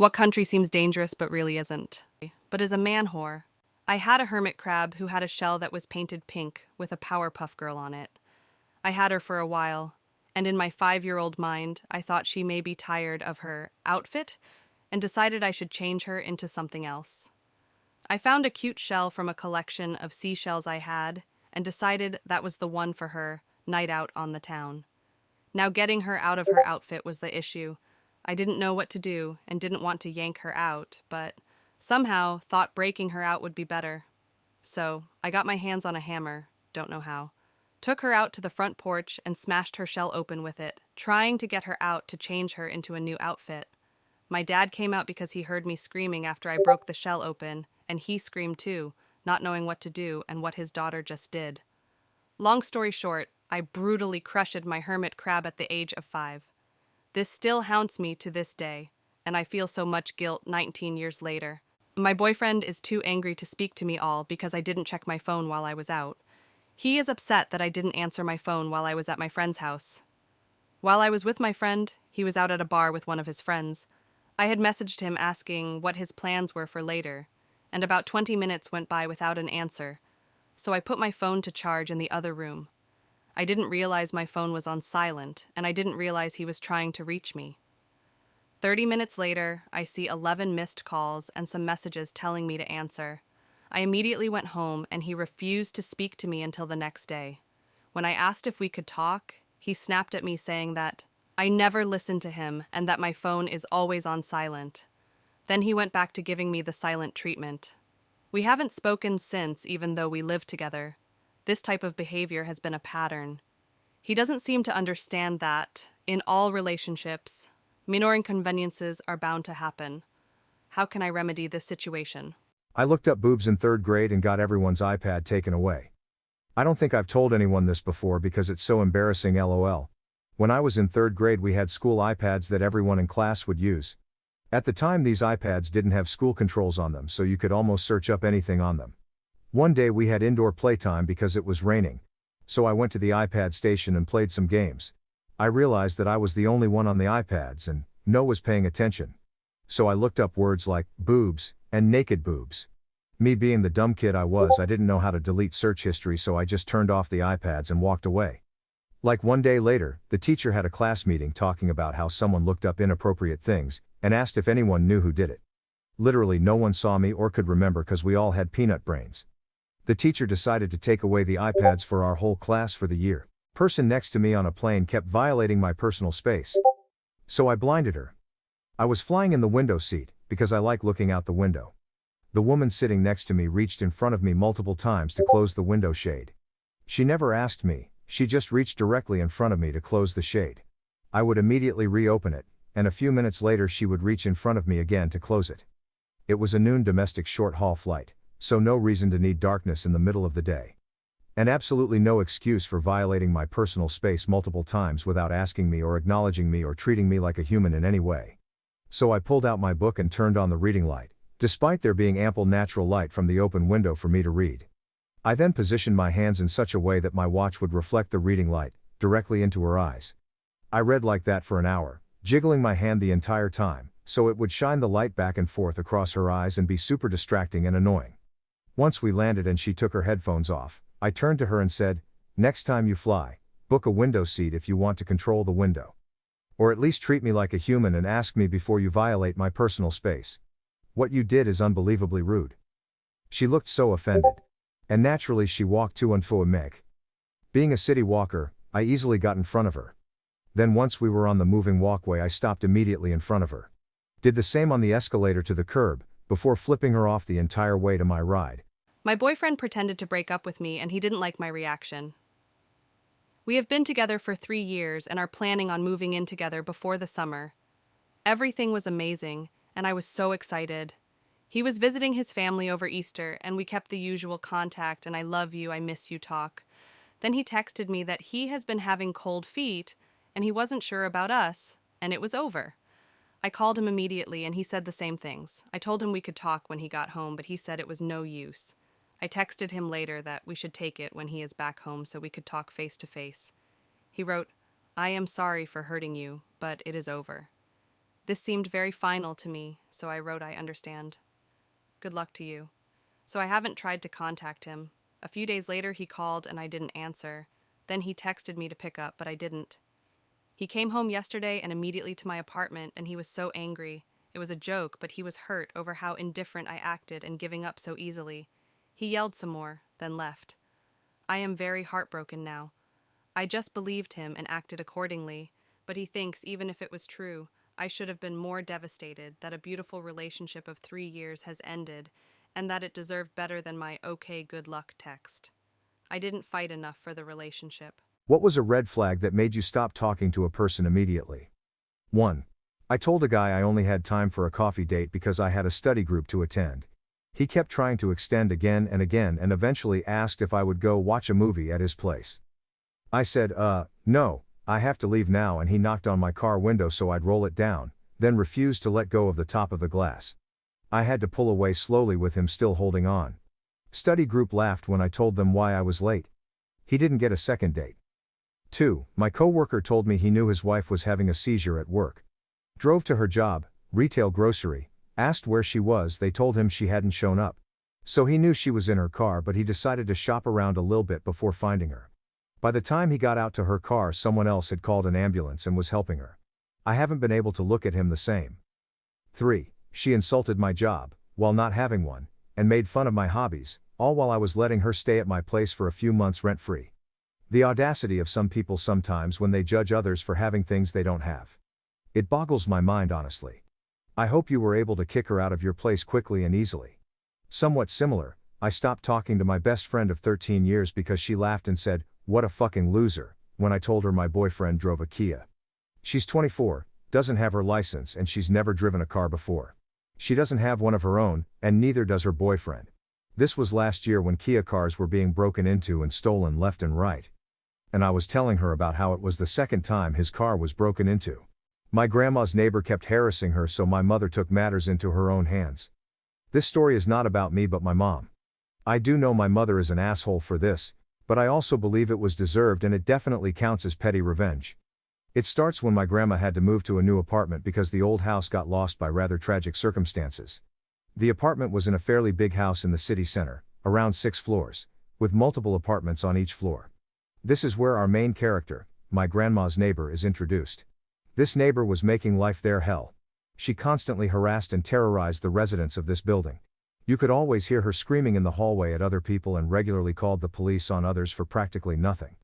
What country seems dangerous but really isn't? But is a man whore. I had a hermit crab who had a shell that was painted pink with a Powerpuff Girl on it. I had her for a while, and in my 5-year-old mind, I thought she may be tired of her outfit and decided I should change her into something else. I found a cute shell from a collection of seashells I had and decided that was the one for her night out on the town. Now getting her out of her outfit was the issue. I didn't know what to do and didn't want to yank her out, but somehow thought breaking her out would be better. So I got my hands on a hammer, don't know how, took her out to the front porch and smashed her shell open with it, trying to get her out to change her into a new outfit. My dad came out because he heard me screaming after I broke the shell open, and he screamed too, not knowing what to do and what his daughter just did. Long story short, I brutally crushed my hermit crab at the age of 5. This still haunts me to this day, and I feel so much guilt 19 years later. My boyfriend is too angry to speak to me all because I didn't check my phone while I was out. He is upset that I didn't answer my phone while I was at my friend's house. While I was with my friend, he was out at a bar with one of his friends. I had messaged him asking what his plans were for later, and about 20 minutes went by without an answer, so I put my phone to charge in the other room. I didn't realize my phone was on silent, and I didn't realize he was trying to reach me. 30 minutes later, I see 11 missed calls and some messages telling me to answer. I immediately went home, and he refused to speak to me until the next day. When I asked if we could talk, he snapped at me saying that I never listened to him and that my phone is always on silent. Then he went back to giving me the silent treatment. We haven't spoken since, even though we live together. This type of behavior has been a pattern. He doesn't seem to understand that, in all relationships, minor inconveniences are bound to happen. How can I remedy this situation? I looked up boobs in third grade and got everyone's iPad taken away. I don't think I've told anyone this before because it's so embarrassing, lol. When I was in third grade, we had school iPads that everyone in class would use. At the time, these iPads didn't have school controls on them, so you could almost search up anything on them. One day we had indoor playtime because it was raining. So I went to the iPad station and played some games. I realized that I was the only one on the iPads and no one was paying attention. So I looked up words like boobs and naked boobs. Me being the dumb kid I was, I didn't know how to delete search history, so I just turned off the iPads and walked away. Like one day later, the teacher had a class meeting talking about how someone looked up inappropriate things and asked if anyone knew who did it. Literally no one saw me or could remember because we all had peanut brains. The teacher decided to take away the iPads for our whole class for the year. Person next to me on a plane kept violating my personal space. So I blinded her. I was flying in the window seat, because I like looking out the window. The woman sitting next to me reached in front of me multiple times to close the window shade. She never asked me, she just reached directly in front of me to close the shade. I would immediately reopen it, and a few minutes later she would reach in front of me again to close it. It was a noon domestic short-haul flight, so no reason to need darkness in the middle of the day. And absolutely no excuse for violating my personal space multiple times without asking me or acknowledging me or treating me like a human in any way. So I pulled out my book and turned on the reading light, despite there being ample natural light from the open window for me to read. I then positioned my hands in such a way that my watch would reflect the reading light, directly into her eyes. I read like that for an hour, jiggling my hand the entire time, so it would shine the light back and forth across her eyes and be super distracting and annoying. Once we landed and she took her headphones off, I turned to her and said, "Next time you fly, book a window seat if you want to control the window. Or at least treat me like a human and ask me before you violate my personal space. What you did is unbelievably rude." She looked so offended. And naturally she walked to and fro meg. Being a city walker, I easily got in front of her. Then once we were on the moving walkway, I stopped immediately in front of her. Did the same on the escalator to the curb, before flipping her off the entire way to my ride. My boyfriend pretended to break up with me, and he didn't like my reaction. We have been together for 3 years and are planning on moving in together before the summer. Everything was amazing, and I was so excited. He was visiting his family over Easter, and we kept the usual contact and "I love you, I miss you" talk. Then he texted me that he has been having cold feet, and he wasn't sure about us, and it was over. I called him immediately, and he said the same things. I told him we could talk when he got home, but he said it was no use. I texted him later that we should take it when he is back home so we could talk face to face. He wrote, "I am sorry for hurting you, but it is over." This seemed very final to me, so I wrote, I understand. Good luck to you. So I haven't tried to contact him. A few days later, he called and I didn't answer. Then he texted me to pick up, but I didn't. He came home yesterday and immediately to my apartment, and he was so angry. It was a joke, but he was hurt over how indifferent I acted and giving up so easily. He yelled some more, then left. I am very heartbroken now. I just believed him and acted accordingly, but he thinks even if it was true, I should have been more devastated that a beautiful relationship of 3 years has ended and that it deserved better than my okay good luck text. I didn't fight enough for the relationship. What was a red flag that made you stop talking to a person immediately? 1. I told a guy I only had time for a coffee date because I had a study group to attend. He kept trying to extend again and eventually asked if I would go watch a movie at his place. I said, no, I have to leave now, and he knocked on my car window so I'd roll it down, then refused to let go of the top of the glass. I had to pull away slowly with him still holding on. Study group laughed when I told them why I was late. He didn't get a second date. 2. My coworker told me he knew his wife was having a seizure at work. Drove to her job, retail grocery, asked where she was, they told him she hadn't shown up. So he knew she was in her car, but he decided to shop around a little bit before finding her. By the time he got out to her car, someone else had called an ambulance and was helping her. I haven't been able to look at him the same. 3. She insulted my job, while not having one, and made fun of my hobbies, all while I was letting her stay at my place for a few months rent-free. The audacity of some people sometimes when they judge others for having things they don't have. It boggles my mind, honestly. I hope you were able to kick her out of your place quickly and easily. Somewhat similar, I stopped talking to my best friend of 13 years because she laughed and said, "What a fucking loser," when I told her my boyfriend drove a Kia. She's 24, doesn't have her license, and she's never driven a car before. She doesn't have one of her own, and neither does her boyfriend. This was last year when Kia cars were being broken into and stolen left and right. And I was telling her about how it was the second time his car was broken into. My grandma's neighbor kept harassing her, so my mother took matters into her own hands. This story is not about me but my mom. I do know my mother is an asshole for this, but I also believe it was deserved, and it definitely counts as petty revenge. It starts when my grandma had to move to a new apartment because the old house got lost by rather tragic circumstances. The apartment was in a fairly big house in the city center, around 6 floors, with multiple apartments on each floor. This is where our main character, my grandma's neighbor, is introduced. This neighbor was making life their hell. She constantly harassed and terrorized the residents of this building. You could always hear her screaming in the hallway at other people and regularly called the police on others for practically nothing.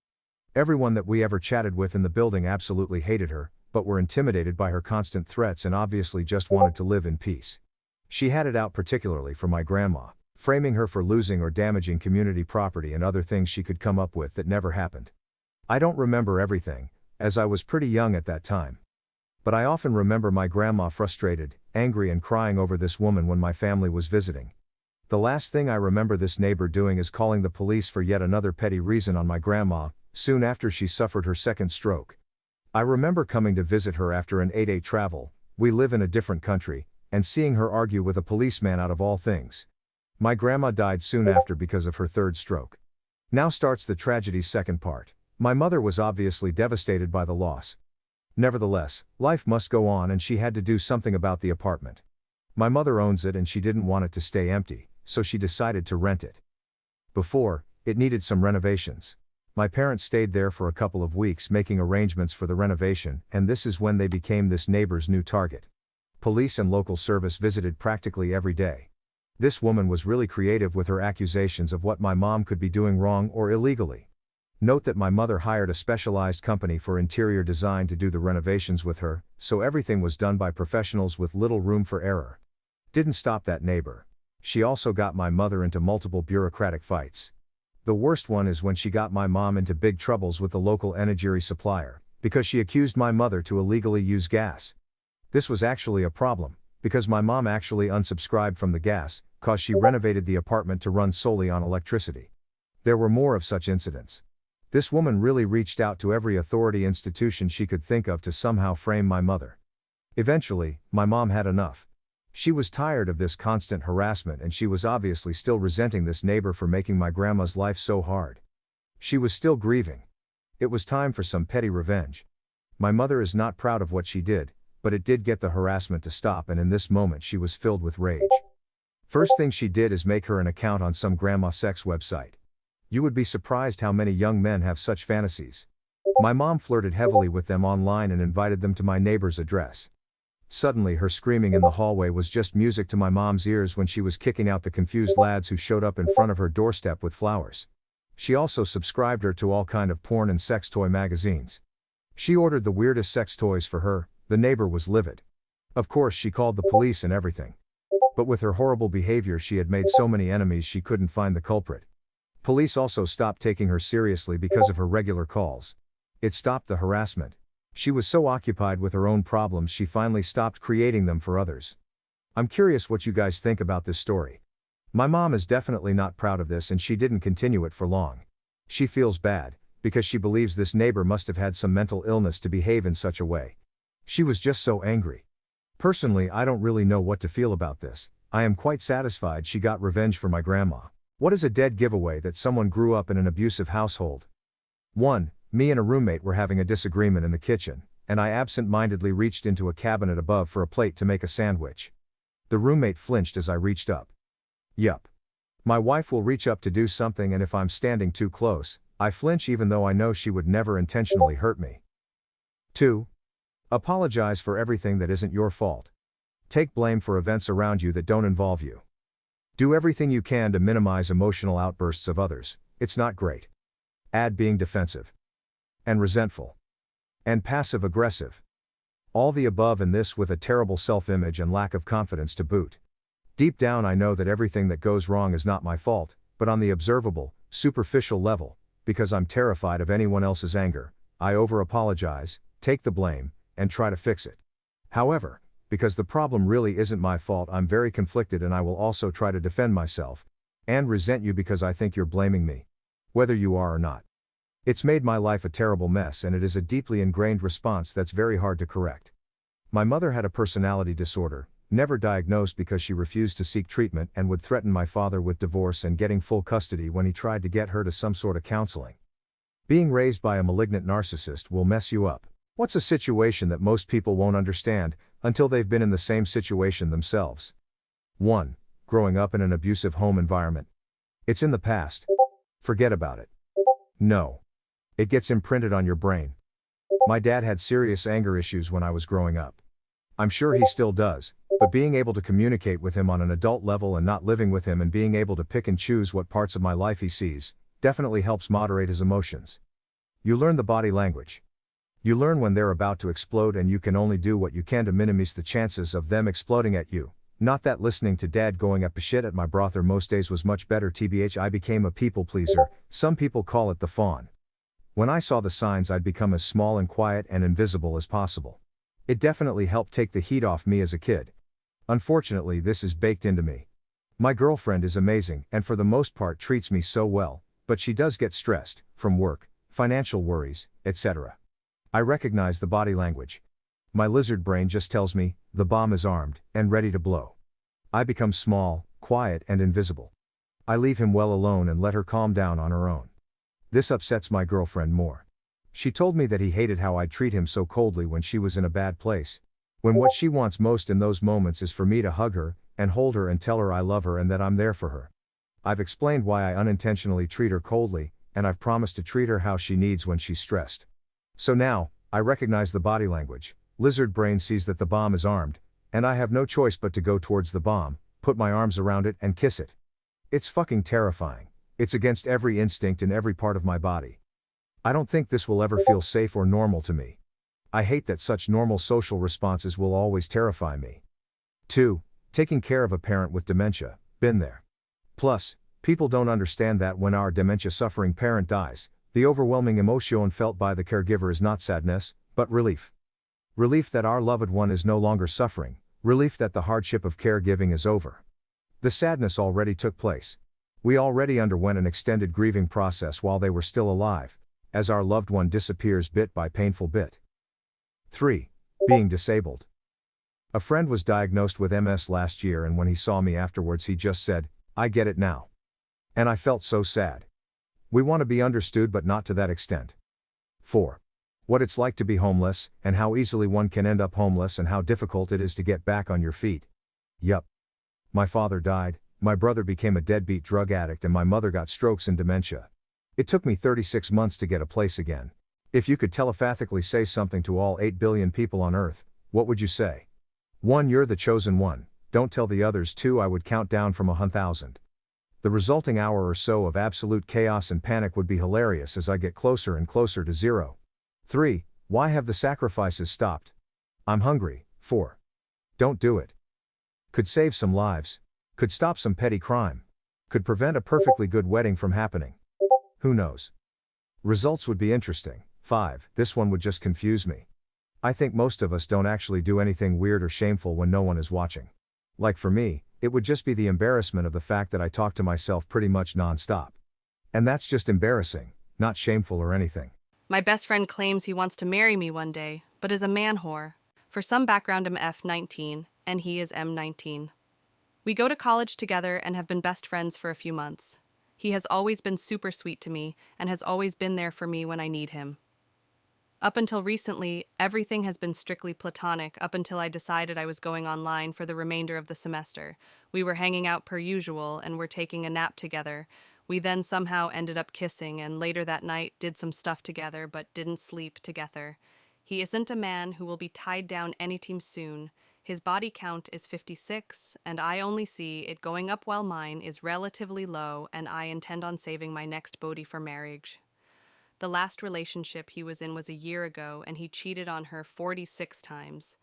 Everyone that we ever chatted with in the building absolutely hated her, but were intimidated by her constant threats and obviously just wanted to live in peace. She had it out particularly for my grandma, framing her for losing or damaging community property and other things she could come up with that never happened. I don't remember everything, as I was pretty young at that time. But I often remember my grandma frustrated, angry, and crying over this woman when my family was visiting. The last thing I remember this neighbor doing is calling the police for yet another petty reason on my grandma, soon after she suffered her second stroke. I remember coming to visit her after an 8-day travel, we live in a different country, and seeing her argue with a policeman out of all things. My grandma died soon after because of her third stroke. Now starts the tragedy's second part. My mother was obviously devastated by the loss. Nevertheless, life must go on and she had to do something about the apartment. My mother owns it and she didn't want it to stay empty, so she decided to rent it. Before, it needed some renovations. My parents stayed there for a couple of weeks making arrangements for the renovation, and this is when they became this neighbor's new target. Police and local service visited practically every day. This woman was really creative with her accusations of what my mom could be doing wrong or illegally. Note that my mother hired a specialized company for interior design to do the renovations with her, so everything was done by professionals with little room for error. Didn't stop that neighbor. She also got my mother into multiple bureaucratic fights. The worst one is when she got my mom into big troubles with the local energy supplier, because she accused my mother to illegally use gas. This was actually a problem, because my mom actually unsubscribed from the gas, cause she renovated the apartment to run solely on electricity. There were more of such incidents. This woman really reached out to every authority institution she could think of to somehow frame my mother. Eventually, my mom had enough. She was tired of this constant harassment and she was obviously still resenting this neighbor for making my grandma's life so hard. She was still grieving. It was time for some petty revenge. My mother is not proud of what she did, but it did get the harassment to stop, and in this moment she was filled with rage. First thing she did is make her an account on some grandma sex website. You would be surprised how many young men have such fantasies. My mom flirted heavily with them online and invited them to my neighbor's address. Suddenly her screaming in the hallway was just music to my mom's ears when she was kicking out the confused lads who showed up in front of her doorstep with flowers. She also subscribed her to all kind of porn and sex toy magazines. She ordered the weirdest sex toys for her. The neighbor was livid. Of course she called the police and everything. But with her horrible behavior she had made so many enemies she couldn't find the culprit. Police also stopped taking her seriously because of her regular calls. It stopped the harassment. She was so occupied with her own problems she finally stopped creating them for others. I'm curious what you guys think about this story. My mom is definitely not proud of this and she didn't continue it for long. She feels bad, because she believes this neighbor must have had some mental illness to behave in such a way. She was just so angry. Personally, I don't really know what to feel about this. I am quite satisfied she got revenge for my grandma. What is a dead giveaway that someone grew up in an abusive household? 1. Me and a roommate were having a disagreement in the kitchen, and I absent-mindedly reached into a cabinet above for a plate to make a sandwich. The roommate flinched as I reached up. Yup. My wife will reach up to do something, and if I'm standing too close, I flinch even though I know she would never intentionally hurt me. 2. Apologize for everything that isn't your fault. Take blame for events around you that don't involve you. Do everything you can to minimize emotional outbursts of others. It's not great. Add being defensive and resentful and passive-aggressive. All the above, and this with a terrible self-image and lack of confidence to boot. Deep down I know that everything that goes wrong is not my fault, but on the observable, superficial level, because I'm terrified of anyone else's anger, I over-apologize, take the blame, and try to fix it. However, because the problem really isn't my fault, I'm very conflicted, and I will also try to defend myself, and resent you because I think you're blaming me. Whether you are or not. It's made my life a terrible mess, and it is a deeply ingrained response that's very hard to correct. My mother had a personality disorder, never diagnosed because she refused to seek treatment, and would threaten my father with divorce and getting full custody when he tried to get her to some sort of counseling. Being raised by a malignant narcissist will mess you up. What's a situation that most people won't understand until they've been in the same situation themselves? 1. Growing up in an abusive home environment. It's in the past. Forget about it. No. It gets imprinted on your brain. My dad had serious anger issues when I was growing up. I'm sure he still does, but being able to communicate with him on an adult level and not living with him and being able to pick and choose what parts of my life he sees, definitely helps moderate his emotions. You learn the body language. You learn when they're about to explode, and you can only do what you can to minimize the chances of them exploding at you. Not that listening to dad going up shit at my brother most days was much better. TBH, I became a people pleaser. Some people call it the fawn. When I saw the signs, I'd become as small and quiet and invisible as possible. It definitely helped take the heat off me as a kid. Unfortunately, this is baked into me. My girlfriend is amazing and for the most part treats me so well, but she does get stressed, from work, financial worries, etc. I recognize the body language. My lizard brain just tells me, the bomb is armed, and ready to blow. I become small, quiet and invisible. I leave him well alone and let her calm down on her own. This upsets my girlfriend more. She told me that he hated how I'd treat him so coldly when she was in a bad place. When what she wants most in those moments is for me to hug her, and hold her and tell her I love her and that I'm there for her. I've explained why I unintentionally treat her coldly, and I've promised to treat her how she needs when she's stressed. So now, I recognize the body language. Lizard brain sees that the bomb is armed, and I have no choice but to go towards the bomb, put my arms around it and kiss it. It's fucking terrifying. It's against every instinct in every part of my body. I don't think this will ever feel safe or normal to me. I hate that such normal social responses will always terrify me. 2. Taking care of a parent with dementia. Been there. Plus, people don't understand that when our dementia-suffering parent dies, the overwhelming emotion felt by the caregiver is not sadness, but relief. Relief that our loved one is no longer suffering, relief that the hardship of caregiving is over. The sadness already took place. We already underwent an extended grieving process while they were still alive, as our loved one disappears bit by painful bit. 3. Being disabled. A friend was diagnosed with MS last year, and when he saw me afterwards he just said, "I get it now." And I felt so sad. We want to be understood, but not to that extent. 4. What it's like to be homeless, and how easily one can end up homeless, and how difficult it is to get back on your feet. Yup. My father died, my brother became a deadbeat drug addict, and my mother got strokes and dementia. It took me 36 months to get a place again. If you could telepathically say something to all 8 billion people on Earth, what would you say? 1. You're the chosen one, don't tell the others. 2. I would count down from 1,000. The resulting hour or so of absolute chaos and panic would be hilarious as I get closer and closer to 0. 3. Why have the sacrifices stopped? I'm hungry. 4. Don't do it. Could save some lives. Could stop some petty crime. Could prevent a perfectly good wedding from happening. Who knows? Results would be interesting. 5. This one would just confuse me. I think most of us don't actually do anything weird or shameful when no one is watching. Like for me, it would just be the embarrassment of the fact that I talk to myself pretty much non-stop. And that's just embarrassing, not shameful or anything. My best friend claims he wants to marry me one day, but is a man whore. For some background, I'm F19, and he is M19. We go to college together and have been best friends for a few months. He has always been super sweet to me, and has always been there for me when I need him. Up until recently, everything has been strictly platonic up until I decided I was going online for the remainder of the semester. We were hanging out per usual and were taking a nap together. We then somehow ended up kissing and later that night did some stuff together but didn't sleep together. He isn't a man who will be tied down anytime soon. His body count is 56 and I only see it going up while mine is relatively low and I intend on saving my next body for marriage. The last relationship he was in was a year ago, and he cheated on her 46 times,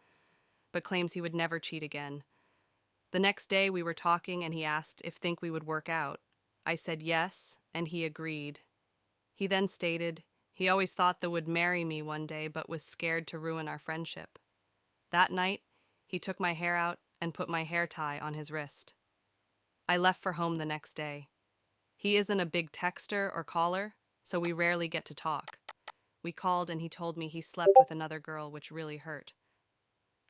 but claims he would never cheat again. The next day we were talking and he asked if think we would work out. I said yes, and he agreed. He then stated he always thought that would marry me one day but was scared to ruin our friendship. That night, he took my hair out and put my hair tie on his wrist. I left for home the next day. He isn't a big texter or caller, so we rarely get to talk. We called and he told me he slept with another girl, which really hurt.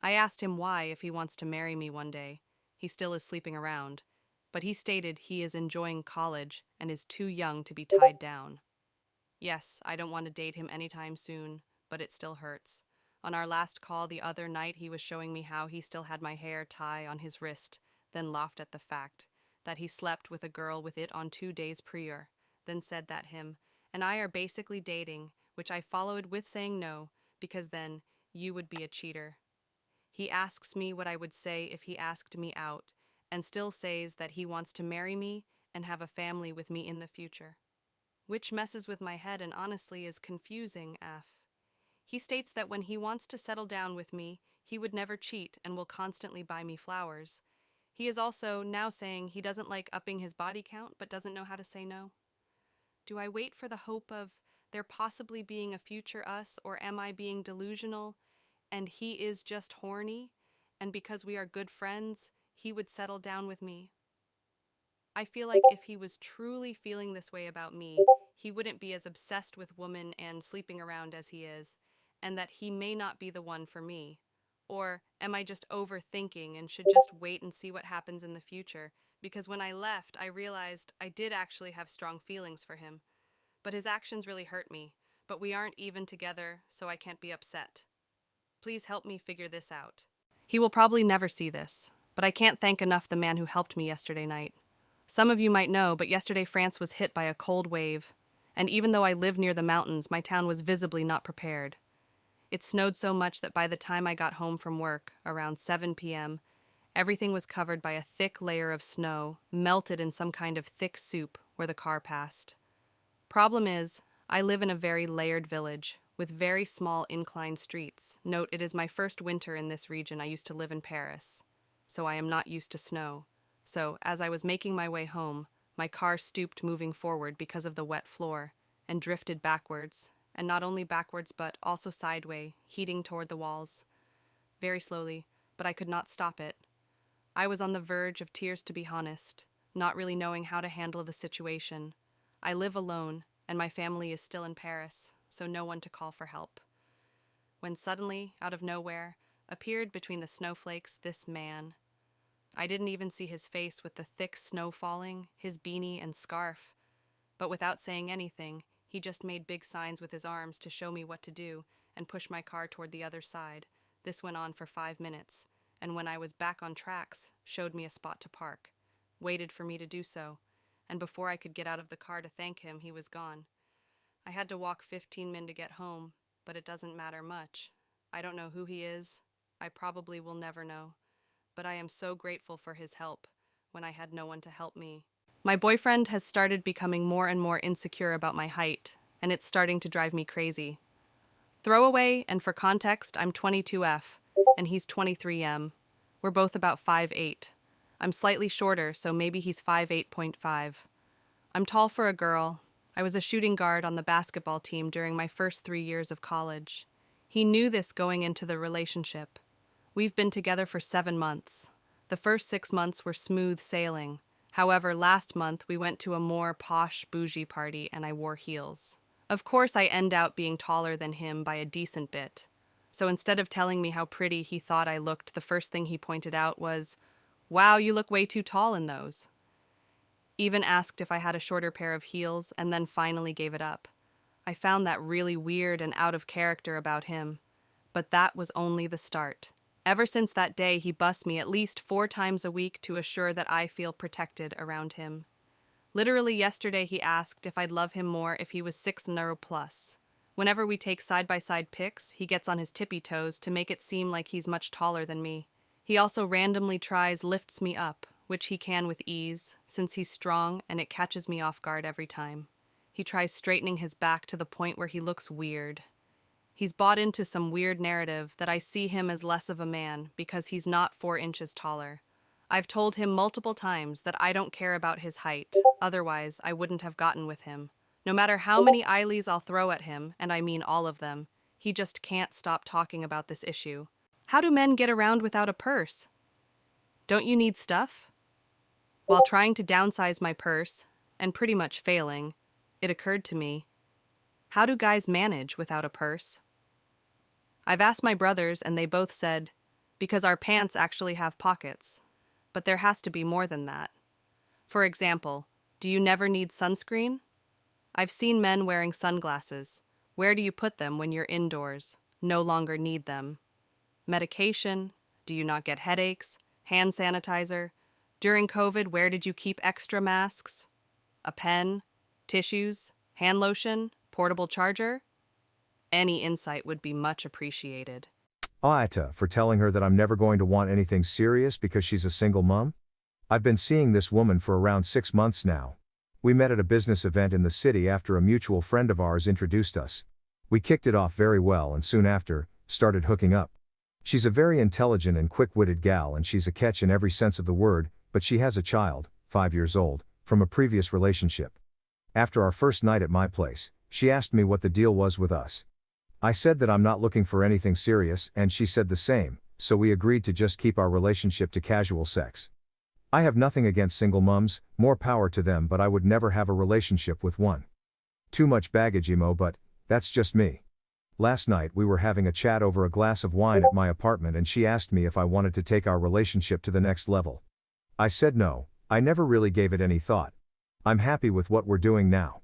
I asked him why if he wants to marry me one day. He still is sleeping around, but he stated he is enjoying college and is too young to be tied down. Yes, I don't want to date him anytime soon, but it still hurts. On our last call the other night, he was showing me how he still had my hair tie on his wrist, then laughed at the fact that he slept with a girl with it on 2 days prior, then said that him and I are basically dating, which I followed with saying no, because then you would be a cheater. He asks me what I would say if he asked me out, and still says that he wants to marry me and have a family with me in the future. Which messes with my head and honestly is confusing F. He states that when he wants to settle down with me, he would never cheat and will constantly buy me flowers. He is also now saying he doesn't like upping his body count but doesn't know how to say no. Do I wait for the hope of there possibly being a future us, or am I being delusional and he is just horny, and because we are good friends, he would settle down with me? I feel like if he was truly feeling this way about me, he wouldn't be as obsessed with women and sleeping around as he is, and that he may not be the one for me. Or am I just overthinking and should just wait and see what happens in the future? Because when I left, I realized I did actually have strong feelings for him. But his actions really hurt me. But we aren't even together, so I can't be upset. Please help me figure this out. He will probably never see this, but I can't thank enough the man who helped me yesterday night. Some of you might know, but yesterday France was hit by a cold wave, and even though I live near the mountains, my town was visibly not prepared. It snowed so much that by the time I got home from work, around 7 p.m., everything was covered by a thick layer of snow, melted in some kind of thick soup where the car passed. Problem is, I live in a very layered village, with very small inclined streets. Note, it is my first winter in this region. I used to live in Paris, so I am not used to snow. So, as I was making my way home, my car stooped moving forward because of the wet floor, and drifted backwards, and not only backwards but also sideways, heating toward the walls. Very slowly, but I could not stop it. I was on the verge of tears, to be honest, not really knowing how to handle the situation. I live alone, and my family is still in Paris, so no one to call for help. When suddenly, out of nowhere, appeared between the snowflakes this man. I didn't even see his face with the thick snow falling, his beanie and scarf. But without saying anything, he just made big signs with his arms to show me what to do, and push my car toward the other side. This went on for 5 minutes, and when I was back on tracks, showed me a spot to park, waited for me to do so, and before I could get out of the car to thank him, he was gone. I had to walk 15 minutes to get home, but it doesn't matter much. I don't know who he is. I probably will never know. But I am so grateful for his help when I had no one to help me. My boyfriend has started becoming more and more insecure about my height, and it's starting to drive me crazy. Throwaway, and for context, I'm 22F, and he's 23M. We're both about 5'8". I'm slightly shorter, so maybe he's 5'8.5". I'm tall for a girl. I was a shooting guard on the basketball team during my first 3 years of college. He knew this going into the relationship. We've been together for 7 months. The first 6 months were smooth sailing. However, last month we went to a more posh, bougie party and I wore heels. Of course, I end out being taller than him by a decent bit. So instead of telling me how pretty he thought I looked, the first thing he pointed out was, "Wow, you look way too tall in those." Even asked if I had a shorter pair of heels and then finally gave it up. I found that really weird and out of character about him. But that was only the start. Ever since that day, he busts me at least 4 times a week to assure that I feel protected around him. Literally yesterday he asked if I'd love him more if he was 6'0" plus. Whenever we take side-by-side pics, he gets on his tippy toes to make it seem like he's much taller than me. He also randomly lifts me up, which he can with ease, since he's strong and it catches me off guard every time. He tries straightening his back to the point where he looks weird. He's bought into some weird narrative that I see him as less of a man because he's not 4 inches taller. I've told him multiple times that I don't care about his height, otherwise I wouldn't have gotten with him. No matter how many eyelies I'll throw at him, and I mean all of them, he just can't stop talking about this issue. How do men get around without a purse? Don't you need stuff? While trying to downsize my purse, and pretty much failing, it occurred to me, how do guys manage without a purse? I've asked my brothers and they both said, because our pants actually have pockets. But there has to be more than that. For example, do you never need sunscreen? I've seen men wearing sunglasses. Where do you put them when you're indoors? No longer need them. Medication? Do you not get headaches? Hand sanitizer? During COVID, where did you keep extra masks? A pen? Tissues? Hand lotion? Portable charger? Any insight would be much appreciated. Aita for telling her that I'm never going to want anything serious because she's a single mom? I've been seeing this woman for around 6 months now. We met at a business event in the city after a mutual friend of ours introduced us. We kicked it off very well and soon after, started hooking up. She's a very intelligent and quick-witted gal and she's a catch in every sense of the word, but she has a child, 5 years old, from a previous relationship. After our first night at my place, she asked me what the deal was with us. I said that I'm not looking for anything serious and she said the same, so we agreed to just keep our relationship to casual sex. I have nothing against single mums, more power to them, but I would never have a relationship with one. Too much baggage emo, but that's just me. Last night we were having a chat over a glass of wine at my apartment and she asked me if I wanted to take our relationship to the next level. I said no, I never really gave it any thought. I'm happy with what we're doing now.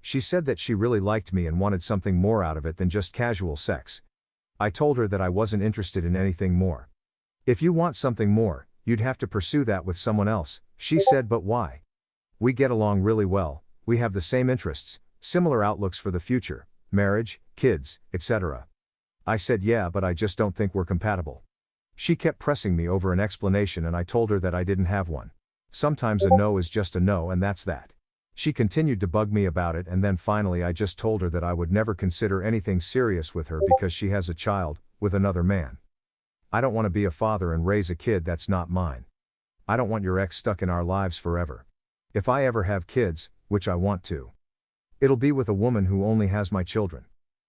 She said that she really liked me and wanted something more out of it than just casual sex. I told her that I wasn't interested in anything more. If you want something more, you'd have to pursue that with someone else, she said, but why? We get along really well, we have the same interests, similar outlooks for the future, marriage, kids, etc. I said yeah, but I just don't think we're compatible. She kept pressing me over an explanation and I told her that I didn't have one. Sometimes a no is just a no and that's that. She continued to bug me about it and then finally I just told her that I would never consider anything serious with her because she has a child, with another man. I don't want to be a father and raise a kid that's not mine. I don't want your ex stuck in our lives forever. If I ever have kids, which I want to, it'll be with a woman who only has my children.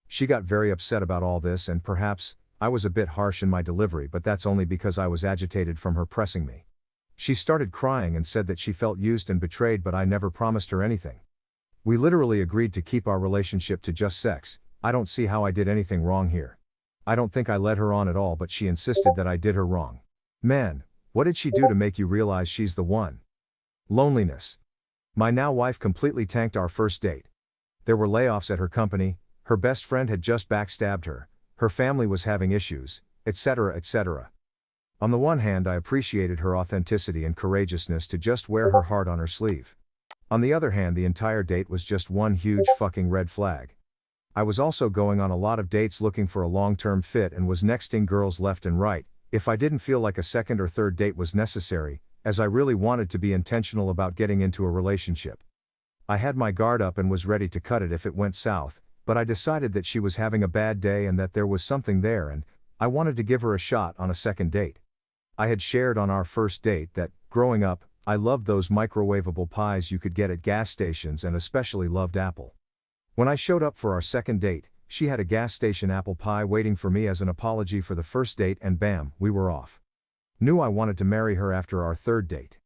She got very upset about all this and perhaps, I was a bit harsh in my delivery, but that's only because I was agitated from her pressing me. She started crying and said that she felt used and betrayed, but I never promised her anything. We literally agreed to keep our relationship to just sex. I don't see how I did anything wrong here. I don't think I led her on at all, but she insisted that I did her wrong. Man, what did she do to make you realize she's the one? Loneliness. My now wife completely tanked our first date. There were layoffs at her company, her best friend had just backstabbed her, her family was having issues, etc., etc. On the one hand, I appreciated her authenticity and courageousness to just wear her heart on her sleeve. On the other hand, the entire date was just one huge fucking red flag. I was also going on a lot of dates looking for a long-term fit and was nexting girls left and right, if I didn't feel like a second or third date was necessary, as I really wanted to be intentional about getting into a relationship. I had my guard up and was ready to cut it if it went south, but I decided that she was having a bad day and that there was something there and I wanted to give her a shot on a second date. I had shared on our first date that, growing up, I loved those microwavable pies you could get at gas stations and especially loved apple. When I showed up for our second date, she had a gas station apple pie waiting for me as an apology for the first date and bam, we were off. Knew I wanted to marry her after our third date.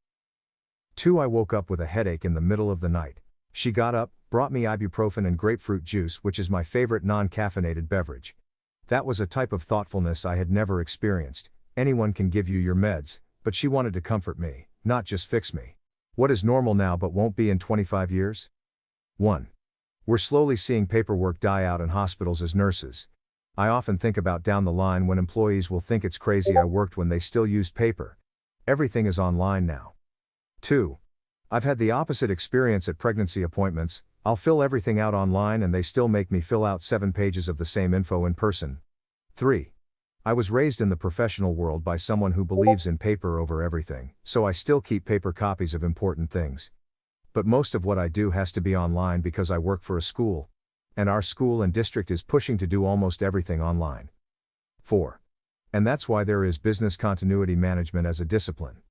2. I woke up with a headache in the middle of the night. She got up, brought me ibuprofen and grapefruit juice, which is my favorite non-caffeinated beverage. That was a type of thoughtfulness I had never experienced. Anyone can give you your meds, but she wanted to comfort me, not just fix me. What is normal now but won't be in 25 years? 1. We're slowly seeing paperwork die out in hospitals as nurses. I often think about down the line when employees will think it's crazy I worked when they still used paper. Everything is online now. 2. I've had the opposite experience at pregnancy appointments. I'll fill everything out online and they still make me fill out 7 pages of the same info in person. 3. I was raised in the professional world by someone who believes in paper over everything, so I still keep paper copies of important things. But most of what I do has to be online because I work for a school. And our school and district is pushing to do almost everything online. 4. And that's why there is business continuity management as a discipline.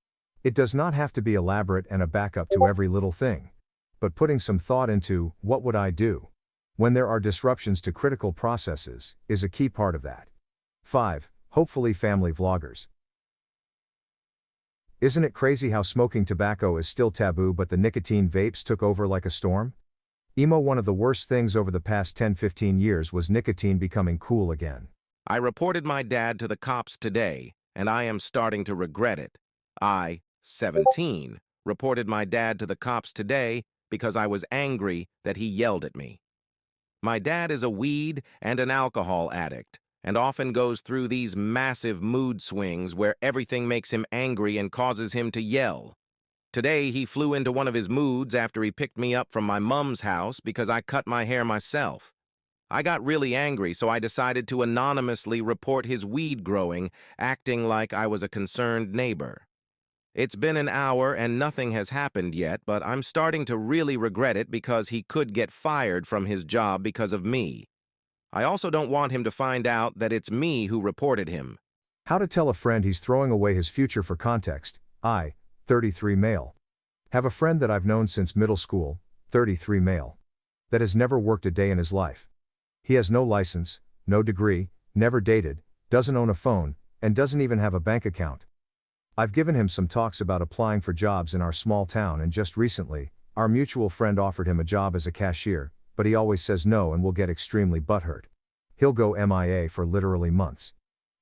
It does not have to be elaborate and a backup to every little thing. But putting some thought into, what would I do? When there are disruptions to critical processes, is a key part of that. 5. Hopefully family vloggers. Isn't it crazy how smoking tobacco is still taboo but the nicotine vapes took over like a storm? One of the worst things over the past 10-15 years was nicotine becoming cool again. I reported my dad to the cops today, and I am starting to regret it. I, 17, reported my dad to the cops today because I was angry that he yelled at me. My dad is a weed and an alcohol addict, and often goes through these massive mood swings where everything makes him angry and causes him to yell. Today, he flew into one of his moods after he picked me up from my mom's house because I cut my hair myself. I got really angry, so I decided to anonymously report his weed growing, acting like I was a concerned neighbor. It's been an hour and nothing has happened yet, but I'm starting to really regret it because he could get fired from his job because of me. I also don't want him to find out that it's me who reported him. How to tell a friend he's throwing away his future. For context, I, 33 male. Have a friend that I've known since middle school, 33 male. That has never worked a day in his life. He has no license, no degree, never dated, doesn't own a phone, and doesn't even have a bank account. I've given him some talks about applying for jobs in our small town, and just recently, our mutual friend offered him a job as a cashier, but he always says no and will get extremely butthurt. He'll go MIA for literally months.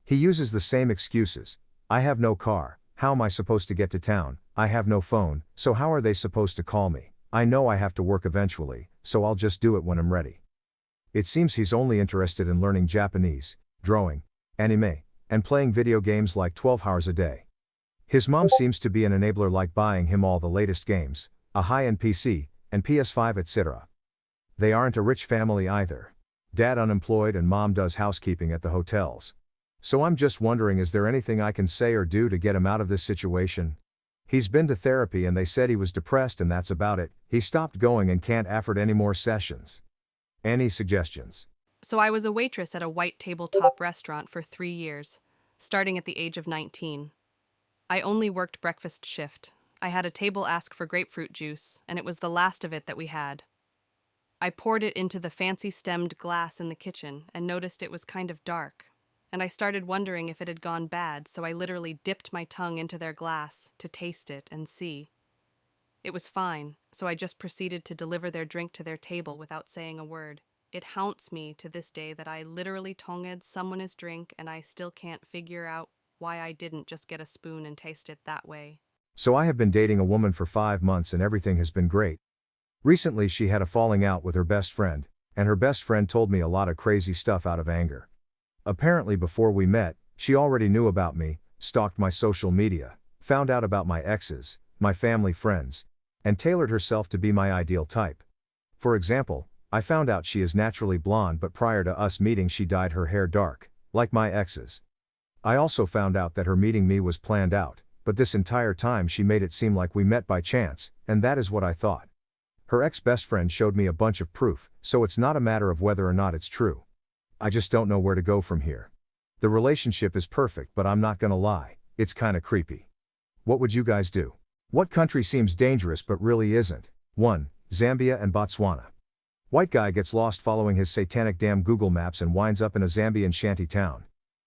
He uses the same excuses. I have no car, how am I supposed to get to town? I have no phone, so how are they supposed to call me? I know I have to work eventually, so I'll just do it when I'm ready. It seems he's only interested in learning Japanese, drawing, anime, and playing video games like 12 hours a day. His mom seems to be an enabler, like buying him all the latest games, a high-end PC, and PS5, etc. They aren't a rich family either. Dad unemployed and mom does housekeeping at the hotels. So I'm just wondering, is there anything I can say or do to get him out of this situation? He's been to therapy and they said he was depressed and that's about it. He stopped going and can't afford any more sessions. Any suggestions? So I was a waitress at a white tabletop restaurant for 3 years, starting at the age of 19. I only worked breakfast shift. I had a table ask for grapefruit juice, and it was the last of it that we had. I poured it into the fancy stemmed glass in the kitchen and noticed it was kind of dark, and I started wondering if it had gone bad, so I literally dipped my tongue into their glass to taste it and see. It was fine, so I just proceeded to deliver their drink to their table without saying a word. It haunts me to this day that I literally tongued someone's drink and I still can't figure out why I didn't just get a spoon and taste it that way. So I have been dating a woman for 5 months and everything has been great. Recently she had a falling out with her best friend, and her best friend told me a lot of crazy stuff out of anger. Apparently before we met, she already knew about me, stalked my social media, found out about my exes, my family friends, and tailored herself to be my ideal type. For example, I found out she is naturally blonde, but prior to us meeting she dyed her hair dark, like my exes. I also found out that her meeting me was planned out, but this entire time she made it seem like we met by chance, and that is what I thought. Her ex-best friend showed me a bunch of proof, so it's not a matter of whether or not it's true. I just don't know where to go from here. The relationship is perfect, but I'm not gonna lie, it's kinda creepy. What would you guys do? What country seems dangerous but really isn't? 1. Zambia and Botswana. White guy gets lost following his satanic damn Google Maps and winds up in a Zambian shanty town.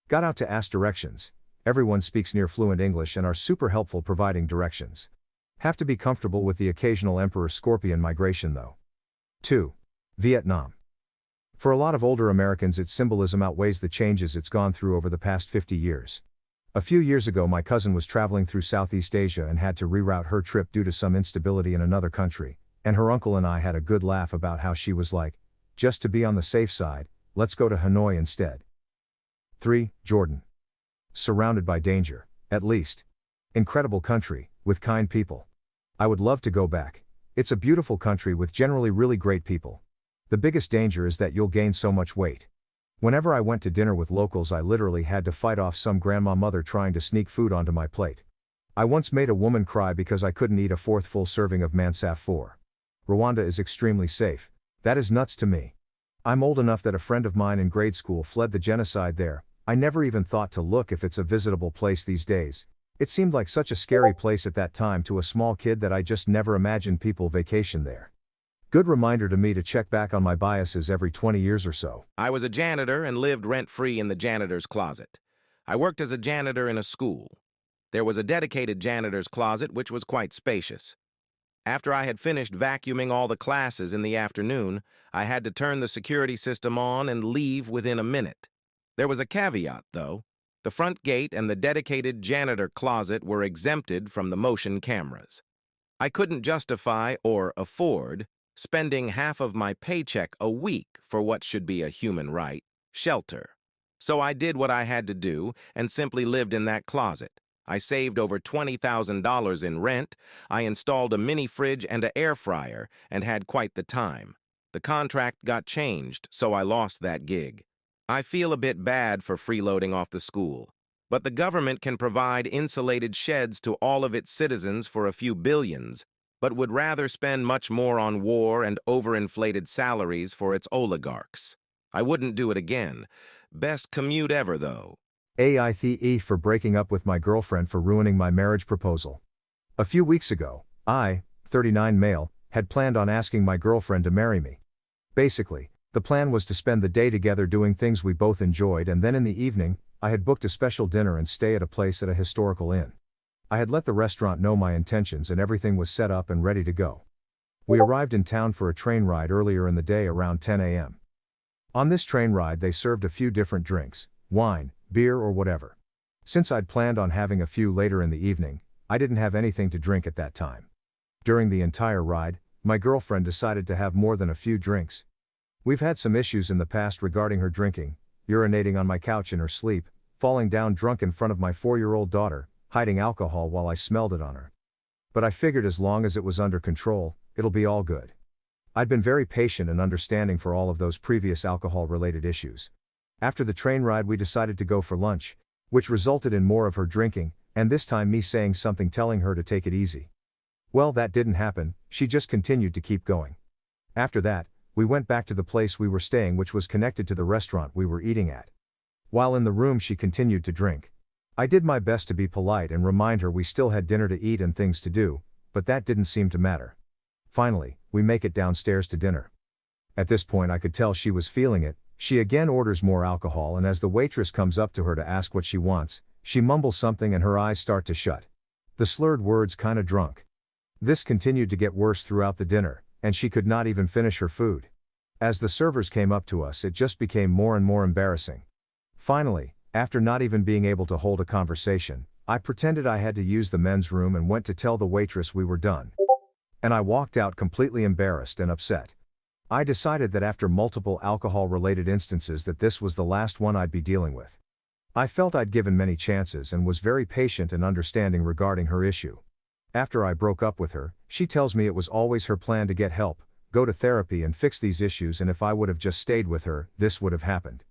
Got out to ask directions. Everyone speaks near fluent English and are super helpful providing directions. Have to be comfortable with the occasional Emperor Scorpion migration though. 2. Vietnam. For a lot of older Americans its symbolism outweighs the changes it's gone through over the past 50 years. A few years ago my cousin was traveling through Southeast Asia and had to reroute her trip due to some instability in another country, and her uncle and I had a good laugh about how she was like, just to be on the safe side, let's go to Hanoi instead. 3. Jordan. Surrounded by danger, at least. Incredible country, with kind people. I would love to go back. It's a beautiful country with generally really great people. The biggest danger is that you'll gain so much weight. Whenever I went to dinner with locals I literally had to fight off some grandma mother trying to sneak food onto my plate. I once made a woman cry because I couldn't eat a fourth full serving of Mansaf 4. Rwanda is extremely safe. That is nuts to me. I'm old enough that a friend of mine in grade school fled the genocide there. I never even thought to look if it's a visitable place these days. It seemed like such a scary place at that time to a small kid that I just never imagined people vacation there. Good reminder to me to check back on my biases every 20 years or so. I was a janitor and lived rent-free in the janitor's closet. I worked as a janitor in a school. There was a dedicated janitor's closet which was quite spacious. After I had finished vacuuming all the classes in the afternoon, I had to turn the security system on and leave within a minute. There was a caveat, though. The front gate and the dedicated janitor closet were exempted from the motion cameras. I couldn't justify or afford spending half of my paycheck a week for what should be a human right, shelter. So I did what I had to do and simply lived in that closet. I saved over $20,000 in rent, I installed a mini fridge and an air fryer, and had quite the time. The contract got changed, so I lost that gig. I feel a bit bad for freeloading off the school, but the government can provide insulated sheds to all of its citizens for a few billions, but would rather spend much more on war and overinflated salaries for its oligarchs. I wouldn't do it again. Best commute ever, though. AITE for breaking up with my girlfriend for ruining my marriage proposal. A few weeks ago, I, 39 male, had planned on asking my girlfriend to marry me. Basically, the plan was to spend the day together doing things we both enjoyed, and then in the evening, I had booked a special dinner and stay at a place at a historical inn. I had let the restaurant know my intentions and everything was set up and ready to go. We arrived in town for a train ride earlier in the day around 10 a.m. On this train ride they served a few different drinks, wine, beer or whatever. Since I'd planned on having a few later in the evening, I didn't have anything to drink at that time. During the entire ride, my girlfriend decided to have more than a few drinks. We've had some issues in the past regarding her drinking, urinating on my couch in her sleep, falling down drunk in front of my 4-year-old daughter, hiding alcohol while I smelled it on her. But I figured as long as it was under control, it'll be all good. I'd been very patient and understanding for all of those previous alcohol-related issues. After the train ride we decided to go for lunch, which resulted in more of her drinking, and this time me saying something telling her to take it easy. Well, that didn't happen, she just continued to keep going. After that, we went back to the place we were staying, which was connected to the restaurant we were eating at. While in the room she continued to drink. I did my best to be polite and remind her we still had dinner to eat and things to do, but that didn't seem to matter. Finally, we make it downstairs to dinner. At this point I could tell she was feeling it. She again orders more alcohol, and as the waitress comes up to her to ask what she wants, she mumbles something and her eyes start to shut. The slurred words kinda drunk. This continued to get worse throughout the dinner, and she could not even finish her food. As the servers came up to us it just became more and more embarrassing. Finally, after not even being able to hold a conversation, I pretended I had to use the men's room and went to tell the waitress we were done. And I walked out completely embarrassed and upset. I decided that after multiple alcohol-related instances that this was the last one I'd be dealing with. I felt I'd given many chances and was very patient and understanding regarding her issue. After I broke up with her, she tells me it was always her plan to get help, go to therapy and fix these issues, and if I would have just stayed with her, this would have happened.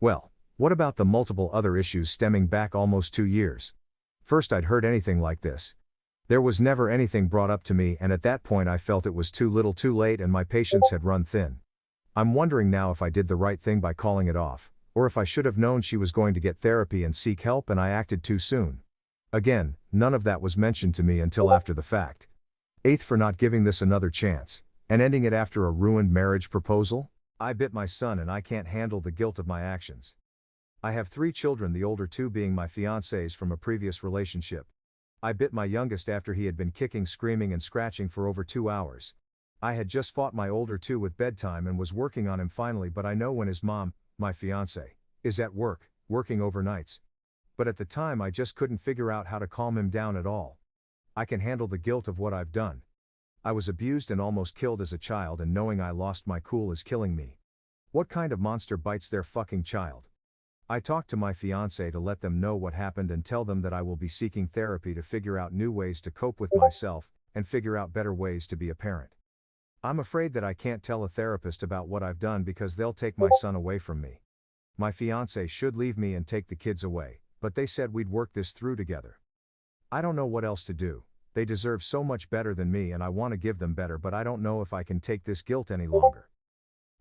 Well, what about the multiple other issues stemming back almost 2 years? First I'd heard anything like this. There was never anything brought up to me, and at that point I felt it was too little too late and my patience had run thin. I'm wondering now if I did the right thing by calling it off, or if I should have known she was going to get therapy and seek help and I acted too soon. Again, none of that was mentioned to me until after the fact. Eighth, for not giving this another chance, and ending it after a ruined marriage proposal? I bit my son and I can't handle the guilt of my actions. I have 3 children, the older 2 being my fiancés from a previous relationship. I bit my youngest after he had been kicking, screaming and scratching for over 2 hours. I had just fought my older 2 with bedtime and was working on him finally, but I know when his mom, my fiancé, is at work, working overnights. But at the time I just couldn't figure out how to calm him down at all. I can handle the guilt of what I've done. I was abused and almost killed as a child, and knowing I lost my cool is killing me. What kind of monster bites their fucking child? I talked to my fiancé to let them know what happened and tell them that I will be seeking therapy to figure out new ways to cope with myself, and figure out better ways to be a parent. I'm afraid that I can't tell a therapist about what I've done because they'll take my son away from me. My fiancé should leave me and take the kids away, but they said we'd work this through together. I don't know what else to do. They deserve so much better than me and I want to give them better, but I don't know if I can take this guilt any longer.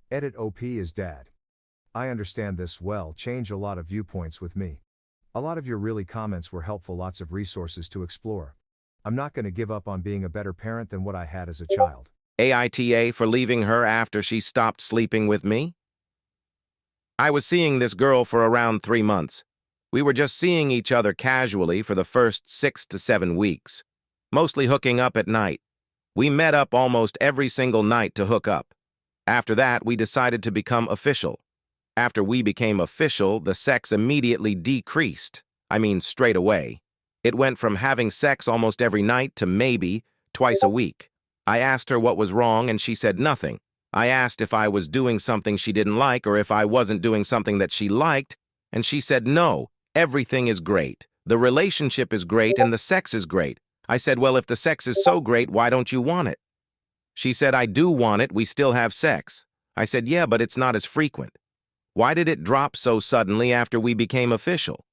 Edit. OP is dad. I understand this well, change a lot of viewpoints with me. A lot of your really comments were helpful, lots of resources to explore. I'm not going to give up on being a better parent than what I had as a child. AITA for leaving her after she stopped sleeping with me? I was seeing this girl for around 3 months. We were just seeing each other casually for the first 6 to 7 weeks, mostly hooking up at night. We met up almost every single night to hook up. After that, we decided to become official. After we became official, the sex immediately decreased. I mean, straight away. It went from having sex almost every night to maybe twice a week. I asked her what was wrong and she said nothing. I asked if I was doing something she didn't like or if I wasn't doing something that she liked, and she said no, everything is great. The relationship is great and the sex is great. I said, well, if the sex is so great, why don't you want it? She said, I do want it, we still have sex. I said, yeah, but it's not as frequent. Why did it drop so suddenly after we became official?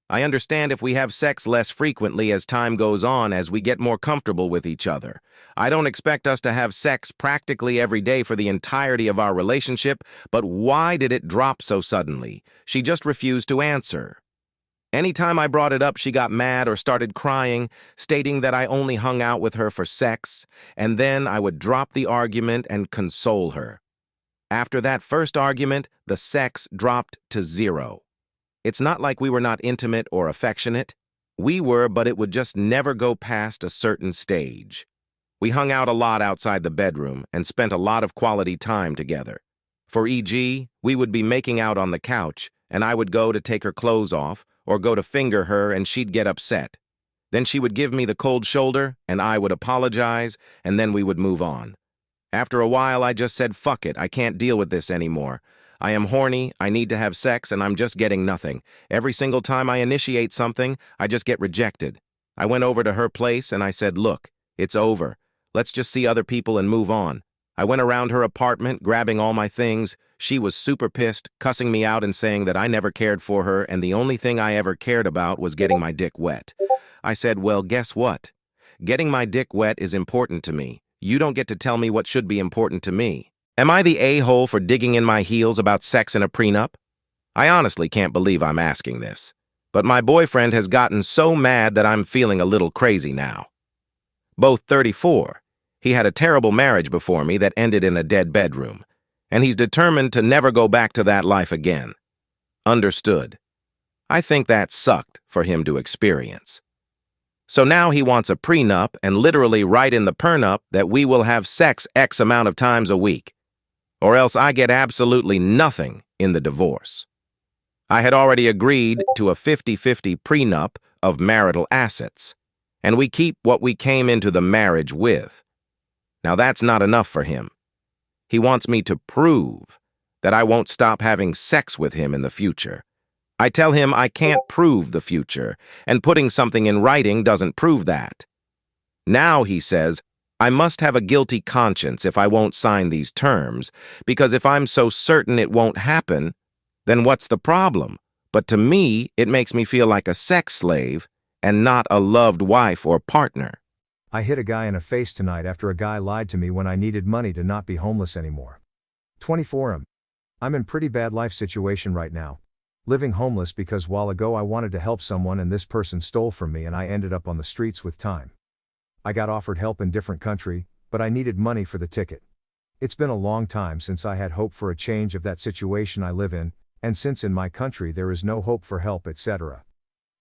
I understand if we have sex less frequently as time goes on, as we get more comfortable with each other. I don't expect us to have sex practically every day for the entirety of our relationship, but why did it drop so suddenly? She just refused to answer. Anytime I brought it up, she got mad or started crying, stating that I only hung out with her for sex, and then I would drop the argument and console her. After that first argument, the sex dropped to 0. It's not like we were not intimate or affectionate. We were, but it would just never go past a certain stage. We hung out a lot outside the bedroom and spent a lot of quality time together. For e.g., we would be making out on the couch, and I would go to take her clothes off or go to finger her and she'd get upset. Then she would give me the cold shoulder and I would apologize, and then we would move on. After a while, I just said, fuck it, I can't deal with this anymore. I am horny, I need to have sex, and I'm just getting nothing. Every single time I initiate something, I just get rejected. I went over to her place and I said, look, it's over. Let's just see other people and move on. I went around her apartment, grabbing all my things. She was super pissed, cussing me out and saying that I never cared for her and the only thing I ever cared about was getting my dick wet. I said, well, guess what? Getting my dick wet is important to me. You don't get to tell me what should be important to me. Am I the a-hole for digging in my heels about sex in a prenup? I honestly can't believe I'm asking this. But my boyfriend has gotten so mad that I'm feeling a little crazy now. Both 34. He had a terrible marriage before me that ended in a dead bedroom, and he's determined to never go back to that life again. Understood. I think that sucked for him to experience. So now he wants a prenup and literally write in the prenup that we will have sex X amount of times a week, or else I get absolutely nothing in the divorce. I had already agreed to a 50-50 prenup of marital assets, and we keep what we came into the marriage with. Now that's not enough for him. He wants me to prove that I won't stop having sex with him in the future. I tell him I can't prove the future, and putting something in writing doesn't prove that. Now, he says, I must have a guilty conscience if I won't sign these terms, because if I'm so certain it won't happen, then what's the problem? But to me, it makes me feel like a sex slave and not a loved wife or partner. I hit a guy in the face tonight after a guy lied to me when I needed money to not be homeless anymore. 24. I'm in pretty bad life situation right now. Living homeless because while ago I wanted to help someone and this person stole from me and I ended up on the streets with time. I got offered help in different country, but I needed money for the ticket. It's been a long time since I had hope for a change of that situation I live in, and since in my country there is no hope for help, etc.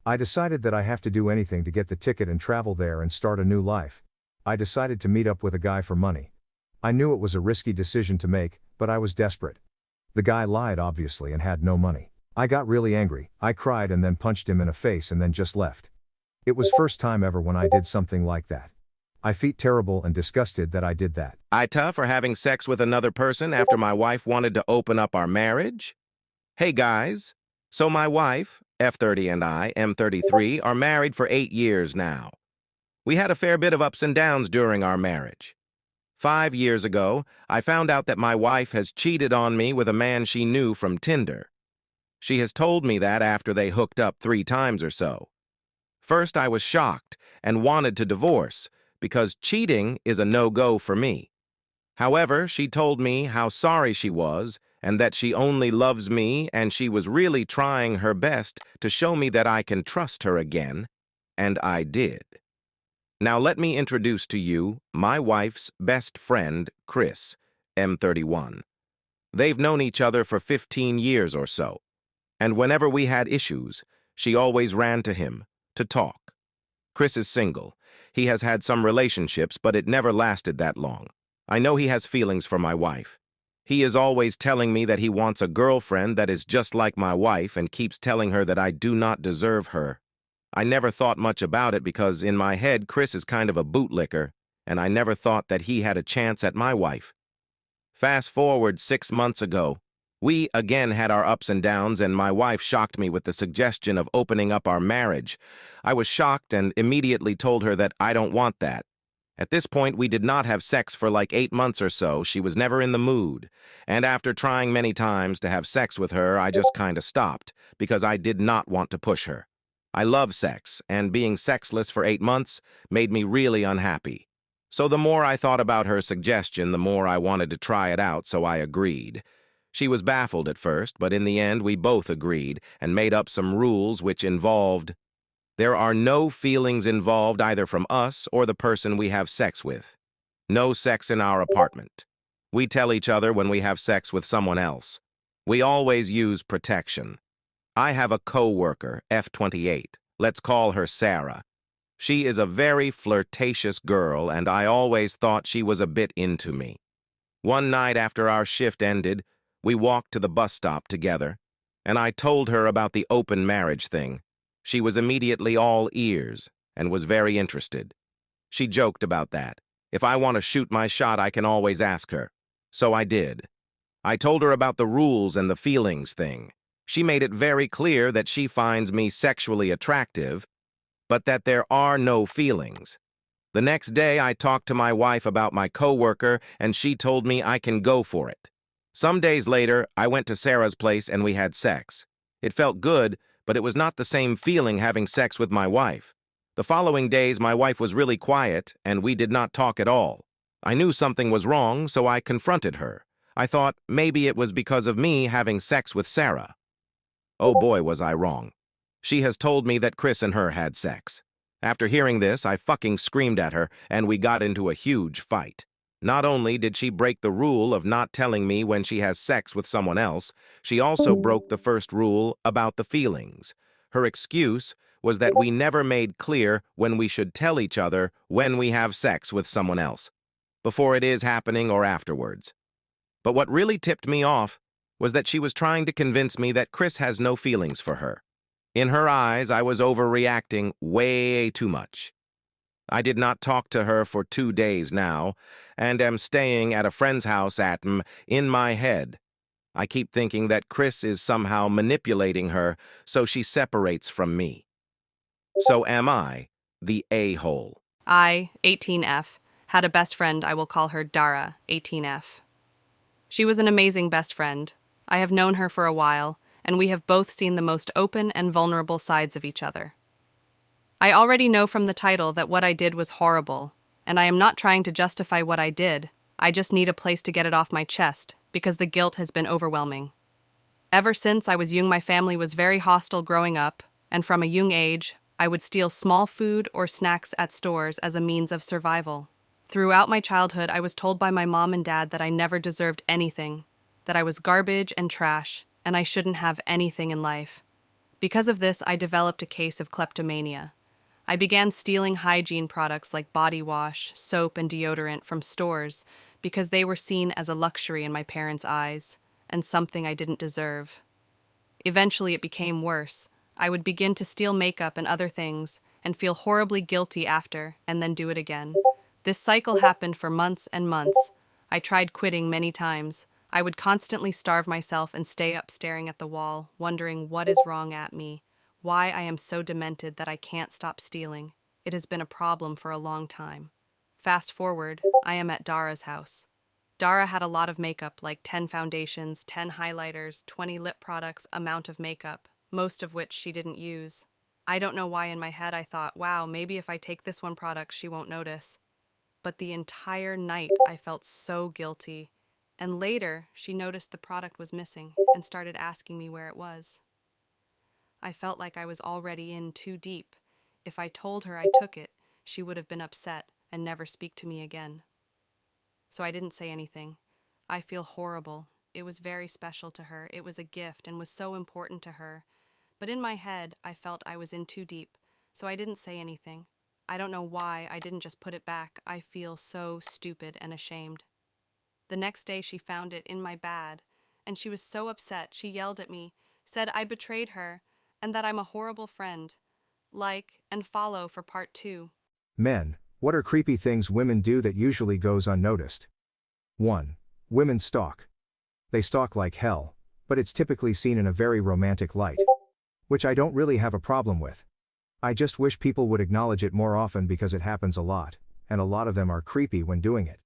I decided that I have to do anything to get the ticket and travel there and start a new life. I decided to meet up with a guy for money. I knew it was a risky decision to make, but I was desperate. The guy lied obviously and had no money. I got really angry, I cried and then punched him in the face and then just left. It was first time ever when I did something like that. I felt terrible and disgusted that I did that. I tough for having sex with another person after my wife wanted to open up our marriage? Hey guys, so my wife, F30 and I, M33, are married for 8 years now. We had a fair bit of ups and downs during our marriage. 5 years ago, I found out that my wife has cheated on me with a man she knew from Tinder. She has told me that after they hooked up 3 times or so. First, I was shocked and wanted to divorce, because cheating is a no-go for me. However, she told me how sorry she was and that she only loves me and she was really trying her best to show me that I can trust her again, and I did. Now let me introduce to you my wife's best friend, Chris, M31. They've known each other for 15 years or so, and whenever we had issues, she always ran to him to talk. Chris is single. He has had some relationships, but it never lasted that long. I know he has feelings for my wife. He is always telling me that he wants a girlfriend that is just like my wife and keeps telling her that I do not deserve her. I never thought much about it because in my head, Chris is kind of a bootlicker, and I never thought that he had a chance at my wife. Fast forward 6 months ago, we again had our ups and downs, and my wife shocked me with the suggestion of opening up our marriage. I was shocked and immediately told her that I don't want that. At this point, we did not have sex for like 8 months or so. She was never in the mood. And after trying many times to have sex with her, I just kind of stopped because I did not want to push her. I love sex, and being sexless for 8 months made me really unhappy. So the more I thought about her suggestion, the more I wanted to try it out, so I agreed. She was baffled at first, but in the end we both agreed and made up some rules which involved: there are no feelings involved either from us or the person we have sex with. No sex in our apartment. We tell each other when we have sex with someone else. We always use protection. I have a co-worker, F28. Let's call her Sarah. She is a very flirtatious girl, and I always thought she was a bit into me. One night after our shift ended, we walked to the bus stop together, and I told her about the open marriage thing. She was immediately all ears and was very interested. She joked about that. If I want to shoot my shot, I can always ask her. So I did. I told her about the rules and the feelings thing. She made it very clear that she finds me sexually attractive, but that there are no feelings. The next day, I talked to my wife about my coworker, and she told me I can go for it. Some days later, I went to Sarah's place and we had sex. It felt good, but it was not the same feeling having sex with my wife. The following days, my wife was really quiet, and we did not talk at all. I knew something was wrong, so I confronted her. I thought maybe it was because of me having sex with Sarah. Oh boy, was I wrong. She has told me that Chris and her had sex. After hearing this, I fucking screamed at her, and we got into a huge fight. Not only did she break the rule of not telling me when she has sex with someone else, she also broke the first rule about the feelings. Her excuse was that we never made clear when we should tell each other when we have sex with someone else, before it is happening or afterwards. But what really tipped me off was that she was trying to convince me that Chris has no feelings for her. In her eyes, I was overreacting way too much. I did not talk to her for 2 days now, and am staying at a friend's house in my head. I keep thinking that Chris is somehow manipulating her so she separates from me. So am I the a-hole? I, 18F, had a best friend. I will call her Dara, 18F. She was an amazing best friend. I have known her for a while, and we have both seen the most open and vulnerable sides of each other. I already know from the title that what I did was horrible, and I am not trying to justify what I did. I just need a place to get it off my chest, because the guilt has been overwhelming. Ever since I was young, my family was very hostile growing up, and from a young age, I would steal small food or snacks at stores as a means of survival. Throughout my childhood, I was told by my mom and dad that I never deserved anything, that I was garbage and trash, and I shouldn't have anything in life. Because of this, I developed a case of kleptomania. I began stealing hygiene products like body wash, soap, and deodorant from stores because they were seen as a luxury in my parents' eyes, and something I didn't deserve. Eventually, it became worse. I would begin to steal makeup and other things, and feel horribly guilty after, and then do it again. This cycle happened for months and months. I tried quitting many times. I would constantly starve myself and stay up staring at the wall, wondering what is wrong at me, why I am so demented that I can't stop stealing. It has been a problem for a long time. Fast forward, I am at Dara's house. Dara had a lot of makeup, like 10 foundations, 10 highlighters, 20 lip products, amount of makeup, most of which she didn't use. I don't know why in my head I thought, wow, maybe if I take this one product, she won't notice. But the entire night I felt so guilty. And later, she noticed the product was missing and started asking me where it was. I felt like I was already in too deep. If I told her I took it, she would have been upset and never speak to me again. So I didn't say anything. I feel horrible. It was very special to her. It was a gift and was so important to her. But in my head, I felt I was in too deep, so I didn't say anything. I don't know why I didn't just put it back. I feel so stupid and ashamed. The next day she found it in my bed, and she was so upset. She yelled at me, said I betrayed her, and that I'm a horrible friend. Like and follow for part 2. Men, what are creepy things women do that usually goes unnoticed? 1. Women stalk. They stalk like hell, but it's typically seen in a very romantic light. Which I don't really have a problem with. I just wish people would acknowledge it more often because it happens a lot, and a lot of them are creepy when doing it.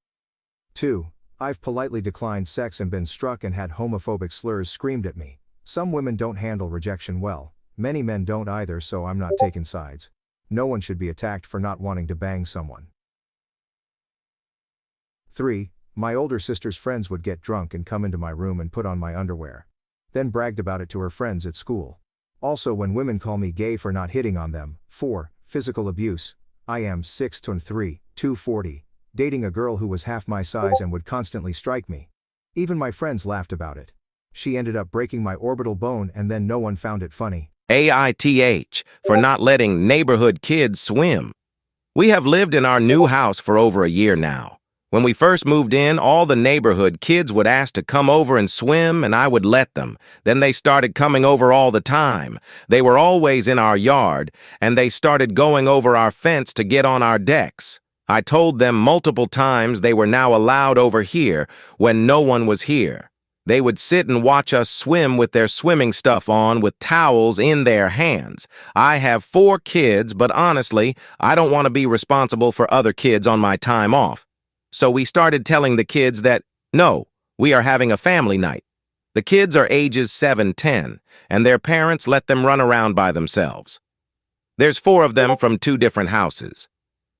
2. I've politely declined sex and been struck and had homophobic slurs screamed at me. Some women don't handle rejection well, many men don't either, so I'm not taking sides. No one should be attacked for not wanting to bang someone. 3. My older sister's friends would get drunk and come into my room and put on my underwear. Then bragged about it to her friends at school. Also, when women call me gay for not hitting on them. 4. Physical abuse. I am 6'3", 240, dating a girl who was half my size and would constantly strike me. Even my friends laughed about it. She ended up breaking my orbital bone and then no one found it funny. AITH for not letting neighborhood kids swim. We have lived in our new house for over a year now. When we first moved in, all the neighborhood kids would ask to come over and swim, and I would let them. Then they started coming over all the time. They were always in our yard, and they started going over our fence to get on our decks. I told them multiple times they were now allowed over here when no one was here. They would sit and watch us swim with their swimming stuff on with towels in their hands. I have 4 kids, but honestly, I don't want to be responsible for other kids on my time off. So we started telling the kids that, no, we are having a family night. The kids are ages 7, 10, and their parents let them run around by themselves. There's 4 of them from 2 different houses.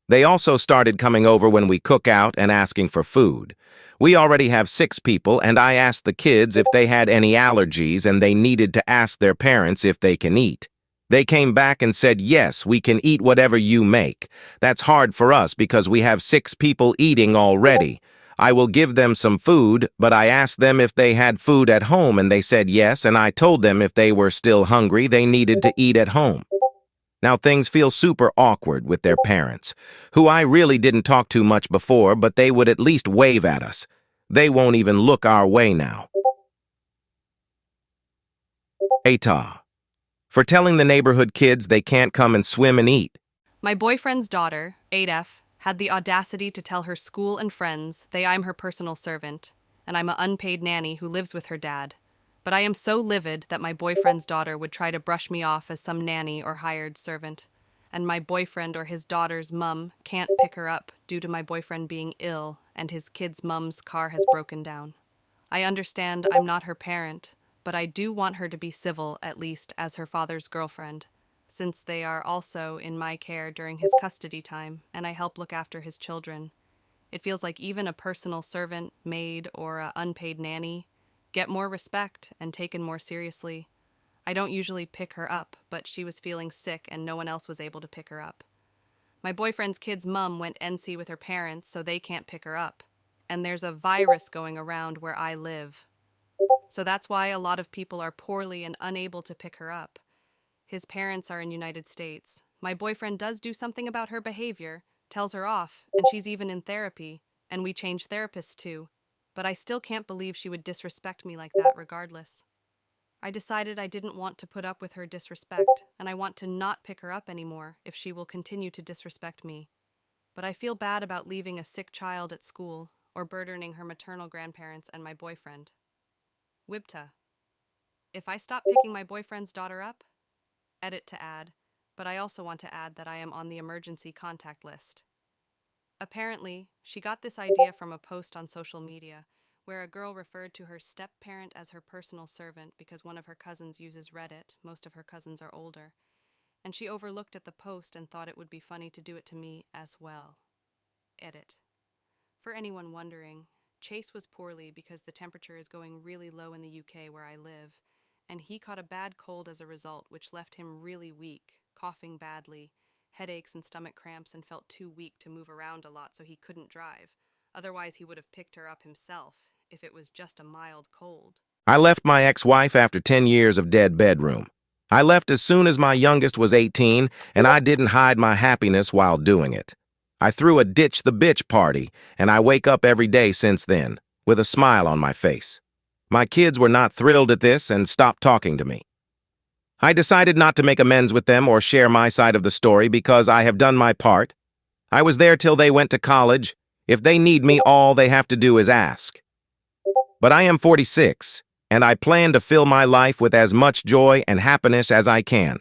They also started coming over when we cook out and asking for food. We already have 6 people, and I asked the kids if they had any allergies and they needed to ask their parents if they can eat. They came back and said, yes, we can eat whatever you make. That's hard for us because we have 6 people eating already. I will give them some food, but I asked them if they had food at home and they said yes, and I told them if they were still hungry, they needed to eat at home. Now things feel super awkward with their parents, who I really didn't talk to much before, but they would at least wave at us. They won't even look our way now. ATA. For telling the neighborhood kids they can't come and swim and eat. My boyfriend's daughter, 8F, had the audacity to tell her school and friends I'm her personal servant, and I'm an unpaid nanny who lives with her dad. But I am so livid that my boyfriend's daughter would try to brush me off as some nanny or hired servant, and my boyfriend or his daughter's mum can't pick her up due to my boyfriend being ill and his kid's mum's car has broken down. I understand I'm not her parent, but I do want her to be civil, at least as her father's girlfriend, since they are also in my care during his custody time, and I help look after his children. It feels like even a personal servant, maid, or a unpaid nanny get more respect and taken more seriously. I don't usually pick her up, but she was feeling sick and no one else was able to pick her up. My boyfriend's kid's mum went NC with her parents, so they can't pick her up. And there's a virus going around where I live. So that's why a lot of people are poorly and unable to pick her up. His parents are in United States. My boyfriend does do something about her behavior, tells her off, and she's even in therapy, and we change therapists too. But I still can't believe she would disrespect me like that regardless. I decided I didn't want to put up with her disrespect, and I want to not pick her up anymore if she will continue to disrespect me. But I feel bad about leaving a sick child at school or burdening her maternal grandparents and my boyfriend. Wibta. If I stop picking my boyfriend's daughter up, edit to add, but I also want to add that I am on the emergency contact list. Apparently, she got this idea from a post on social media where a girl referred to her step-parent as her personal servant because one of her cousins uses Reddit. Most of her cousins are older. And she overlooked at the post and thought it would be funny to do it to me as well. Edit. For anyone wondering, Chase was poorly because the temperature is going really low in the UK where I live, and he caught a bad cold as a result, which left him really weak, coughing badly, headaches and stomach cramps, and felt too weak to move around a lot so he couldn't drive. Otherwise, he would have picked her up himself if it was just a mild cold. I left my ex-wife after 10 years of dead bedroom. I left as soon as my youngest was 18, and I didn't hide my happiness while doing it. I threw a ditch the bitch party, and I wake up every day since then, with a smile on my face. My kids were not thrilled at this and stopped talking to me. I decided not to make amends with them or share my side of the story because I have done my part. I was there till they went to college. If they need me, all they have to do is ask. But I am 46, and I plan to fill my life with as much joy and happiness as I can.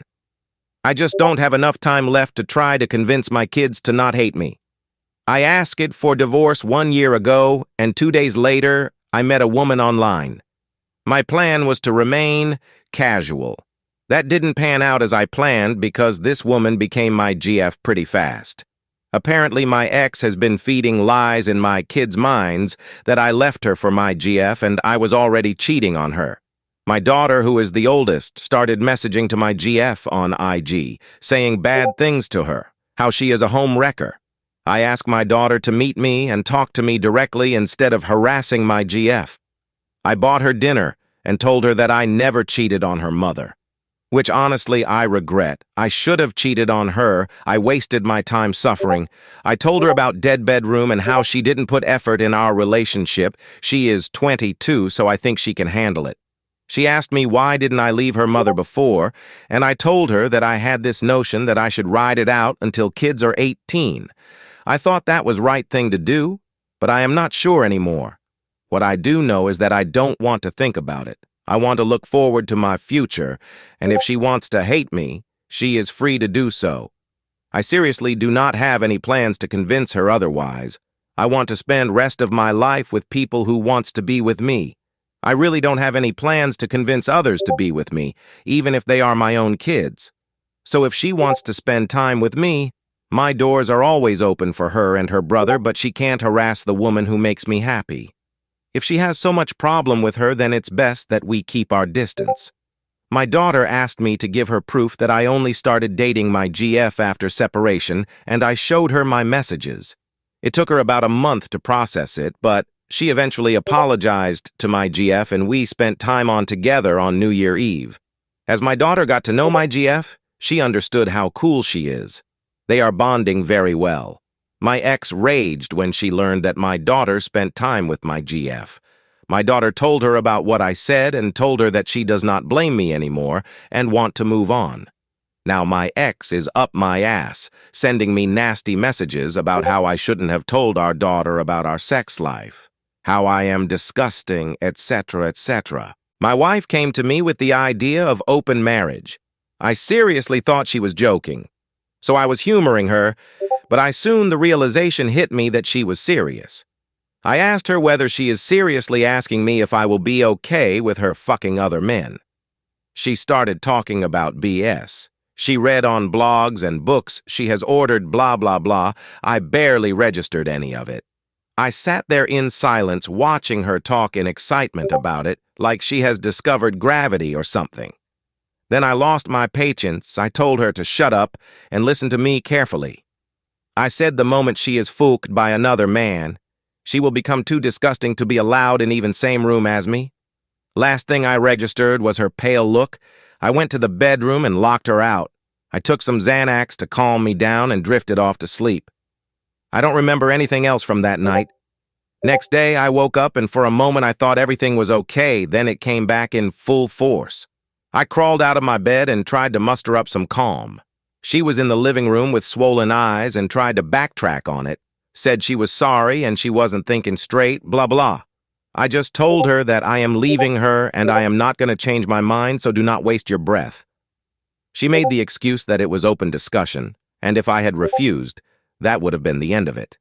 I just don't have enough time left to try to convince my kids to not hate me. I asked for divorce 1 year ago, and 2 days later, I met a woman online. My plan was to remain casual. That didn't pan out as I planned because this woman became my GF pretty fast. Apparently, my ex has been feeding lies in my kids' minds that I left her for my GF and I was already cheating on her. My daughter, who is the oldest, started messaging to my GF on IG, saying bad things to her, how she is a home wrecker. I asked my daughter to meet me and talk to me directly instead of harassing my GF. I bought her dinner and told her that I never cheated on her mother. Which honestly I regret. I should have cheated on her. I wasted my time suffering. I told her about dead bedroom and how she didn't put effort in our relationship. She is 22, so I think she can handle it. She asked me why didn't I leave her mother before, and I told her that I had this notion that I should ride it out until kids are 18. I thought that was right thing to do, but I am not sure anymore. What I do know is that I don't want to think about it. I want to look forward to my future, and if she wants to hate me, she is free to do so. I seriously do not have any plans to convince her otherwise. I want to spend rest of my life with people who wants to be with me. I really don't have any plans to convince others to be with me, even if they are my own kids. So if she wants to spend time with me, my doors are always open for her and her brother, but she can't harass the woman who makes me happy. If she has so much problem with her, then it's best that we keep our distance. My daughter asked me to give her proof that I only started dating my GF after separation, and I showed her my messages. It took her about a month to process it, but she eventually apologized to my GF and we spent time on together on New Year Eve. As my daughter got to know my GF, she understood how cool she is. They are bonding very well. My ex raged when she learned that my daughter spent time with my GF. My daughter told her about what I said and told her that she does not blame me anymore and want to move on. Now my ex is up my ass, sending me nasty messages about how I shouldn't have told our daughter about our sex life, how I am disgusting, etc., etc. My wife came to me with the idea of open marriage. I seriously thought she was joking, so I was humoring her, but the realization hit me that she was serious. I asked her whether she is seriously asking me if I will be okay with her fucking other men. She started talking about BS. She read on blogs and books she has ordered blah blah blah. I barely registered any of it. I sat there in silence watching her talk in excitement about it, like she has discovered gravity or something. Then I lost my patience. I told her to shut up and listen to me carefully. I said the moment she is fooled by another man, she will become too disgusting to be allowed in even same room as me. Last thing I registered was her pale look. I went to the bedroom and locked her out. I took some Xanax to calm me down and drifted off to sleep. I don't remember anything else from that night. Next day, I woke up and for a moment I thought everything was okay, then it came back in full force. I crawled out of my bed and tried to muster up some calm. She was in the living room with swollen eyes and tried to backtrack on it, said she was sorry and she wasn't thinking straight, blah blah. I just told her that I am leaving her and I am not going to change my mind, so do not waste your breath. She made the excuse that it was open discussion, and if I had refused, that would have been the end of it.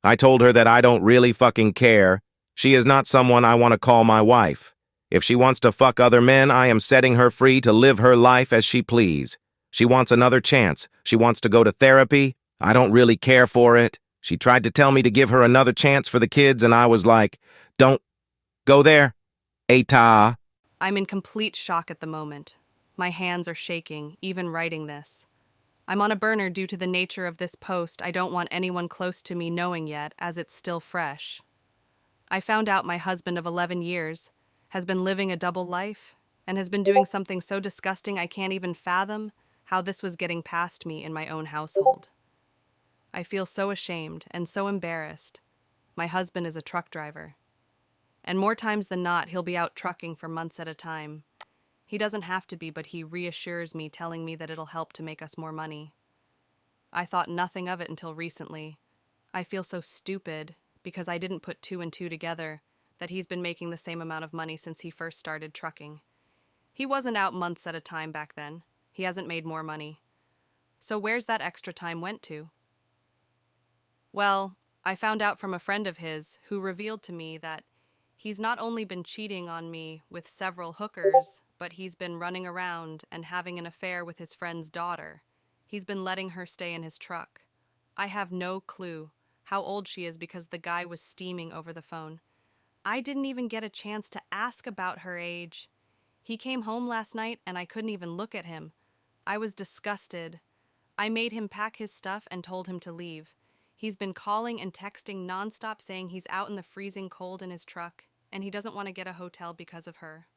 I told her that I don't really fucking care. She is not someone I want to call my wife. If she wants to fuck other men, I am setting her free to live her life as she please. She wants another chance. She wants to go to therapy. I don't really care for it. She tried to tell me to give her another chance for the kids, and I was like, don't go there. Eta. I'm in complete shock at the moment. My hands are shaking, even writing this. I'm on a burner due to the nature of this post. I don't want anyone close to me knowing yet, as it's still fresh. I found out my husband of 11 years has been living a double life and has been doing something so disgusting I can't even fathom how this was getting past me in my own household. I feel so ashamed and so embarrassed. My husband is a truck driver, and more times than not, he'll be out trucking for months at a time. He doesn't have to be, but he reassures me, telling me that it'll help to make us more money. I thought nothing of it until recently. I feel so stupid because I didn't put two and two together that he's been making the same amount of money since he first started trucking. He wasn't out months at a time back then. He hasn't made more money. So where's that extra time went to? Well, I found out from a friend of his who revealed to me that he's not only been cheating on me with several hookers, but he's been running around and having an affair with his friend's daughter. He's been letting her stay in his truck. I have no clue how old she is because the guy was steaming over the phone. I didn't even get a chance to ask about her age. He came home last night and I couldn't even look at him. I was disgusted. I made him pack his stuff and told him to leave. He's been calling and texting nonstop saying he's out in the freezing cold in his truck and he doesn't want to get a hotel because of her.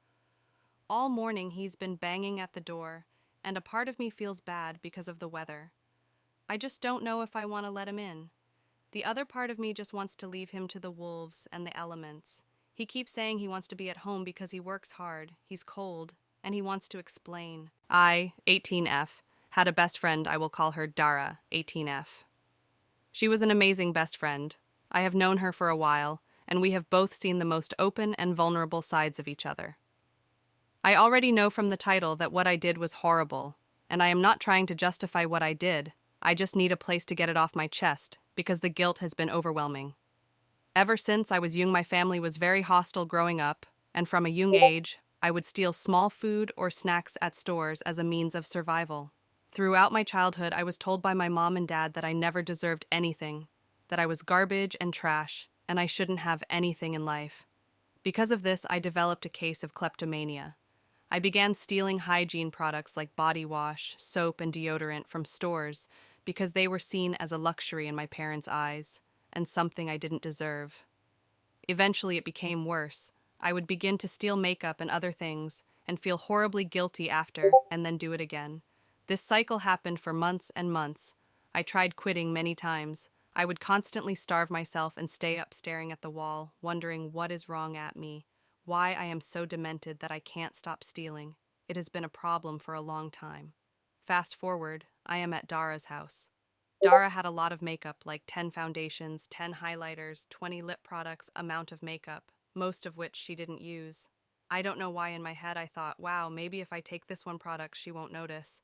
All morning he's been banging at the door, and a part of me feels bad because of the weather. I just don't know if I want to let him in. The other part of me just wants to leave him to the wolves and the elements. He keeps saying he wants to be at home because he works hard, he's cold, and he wants to explain. I, 18F, had a best friend. I will call her Dara, 18F. She was an amazing best friend. I have known her for a while, and we have both seen the most open and vulnerable sides of each other. I already know from the title that what I did was horrible, and I am not trying to justify what I did. I just need a place to get it off my chest, because the guilt has been overwhelming. Ever since I was young, my family was very hostile growing up, and from a young age, I would steal small food or snacks at stores as a means of survival. Throughout my childhood, I was told by my mom and dad that I never deserved anything, that I was garbage and trash, and I shouldn't have anything in life. Because of this, I developed a case of kleptomania. I began stealing hygiene products like body wash, soap, and deodorant from stores because they were seen as a luxury in my parents' eyes, and something I didn't deserve. Eventually, it became worse. I would begin to steal makeup and other things, and feel horribly guilty after, and then do it again. This cycle happened for months and months. I tried quitting many times. I would constantly starve myself and stay up staring at the wall, wondering what is wrong at me, why I am so demented that I can't stop stealing. It has been a problem for a long time. Fast forward, I am at Dara's house. Dara had a lot of makeup, like 10 foundations, 10 highlighters, 20 lip products, amount of makeup, most of which she didn't use. I don't know why in my head I thought, wow, maybe if I take this one product, she won't notice.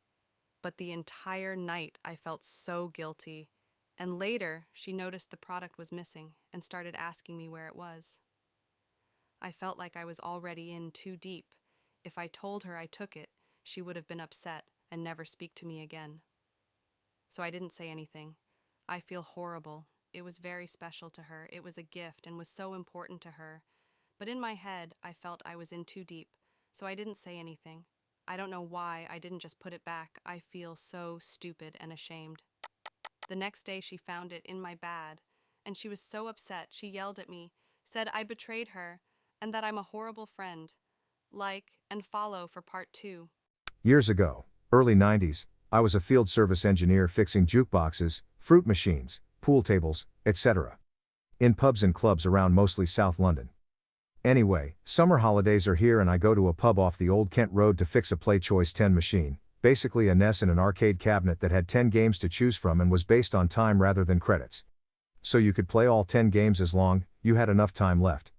But the entire night I felt so guilty. And later, she noticed the product was missing and started asking me where it was. I felt like I was already in too deep. If I told her I took it, she would have been upset and never speak to me again. So I didn't say anything. I feel horrible. It was very special to her. It was a gift and was so important to her. But in my head, I felt I was in too deep, so I didn't say anything. I don't know why I didn't just put it back. I feel so stupid and ashamed. The next day, she found it in my bag, and she was so upset. She yelled at me, said I betrayed her, and that I'm a horrible friend. Like and follow for part 2. Years ago, early 90s, I was a field service engineer fixing jukeboxes, fruit machines, pool tables, etc. in pubs and clubs around mostly South London. Anyway, summer holidays are here and I go to a pub off the Old Kent Road to fix a Play Choice 10 machine, basically a NES and an arcade cabinet that had 10 games to choose from and was based on time rather than credits. So you could play all 10 games as long you had enough time left.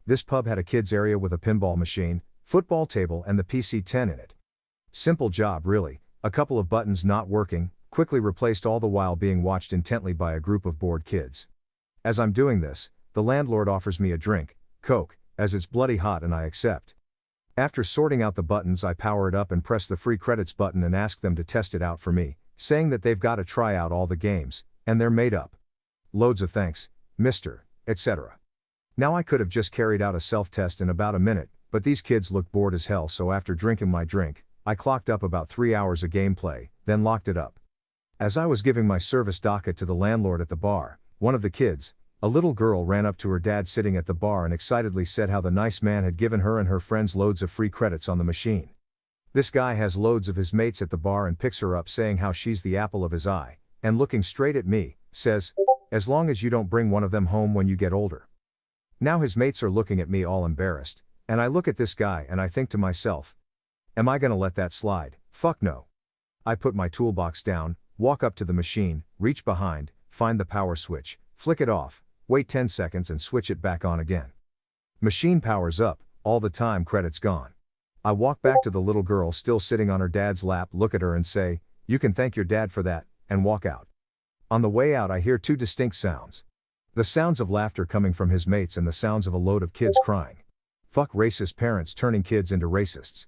This pub had a kids area with a pinball machine, football table and the PC-10 in it. Simple job really, a couple of buttons not working, quickly replaced all the while being watched intently by a group of bored kids. As I'm doing this, the landlord offers me a drink, Coke, as it's bloody hot and I accept. After sorting out the buttons I power it up and press the free credits button and ask them to test it out for me, saying that they've got to try out all the games, and they're made up. Loads of thanks, mister, etc. Now I could have just carried out a self-test in about a minute, but these kids looked bored as hell, so after drinking my drink, I clocked up about 3 hours of gameplay, then locked it up. As I was giving my service docket to the landlord at the bar, one of the kids, a little girl, ran up to her dad sitting at the bar and excitedly said how the nice man had given her and her friends loads of free credits on the machine. This guy has loads of his mates at the bar and picks her up saying how she's the apple of his eye, and looking straight at me, says, as long as you don't bring one of them home when you get older. Now his mates are looking at me all embarrassed, and I look at this guy and I think to myself, am I gonna let that slide? Fuck no. I put my toolbox down, walk up to the machine, reach behind, find the power switch, flick it off, wait 10 seconds and switch it back on again. Machine powers up, all the time credits gone. I walk back to the little girl still sitting on her dad's lap, look at her and say, you can thank your dad for that, and walk out. On the way out I hear 2 distinct sounds. The sounds of laughter coming from his mates and the sounds of a load of kids crying. Fuck racist parents turning kids into racists.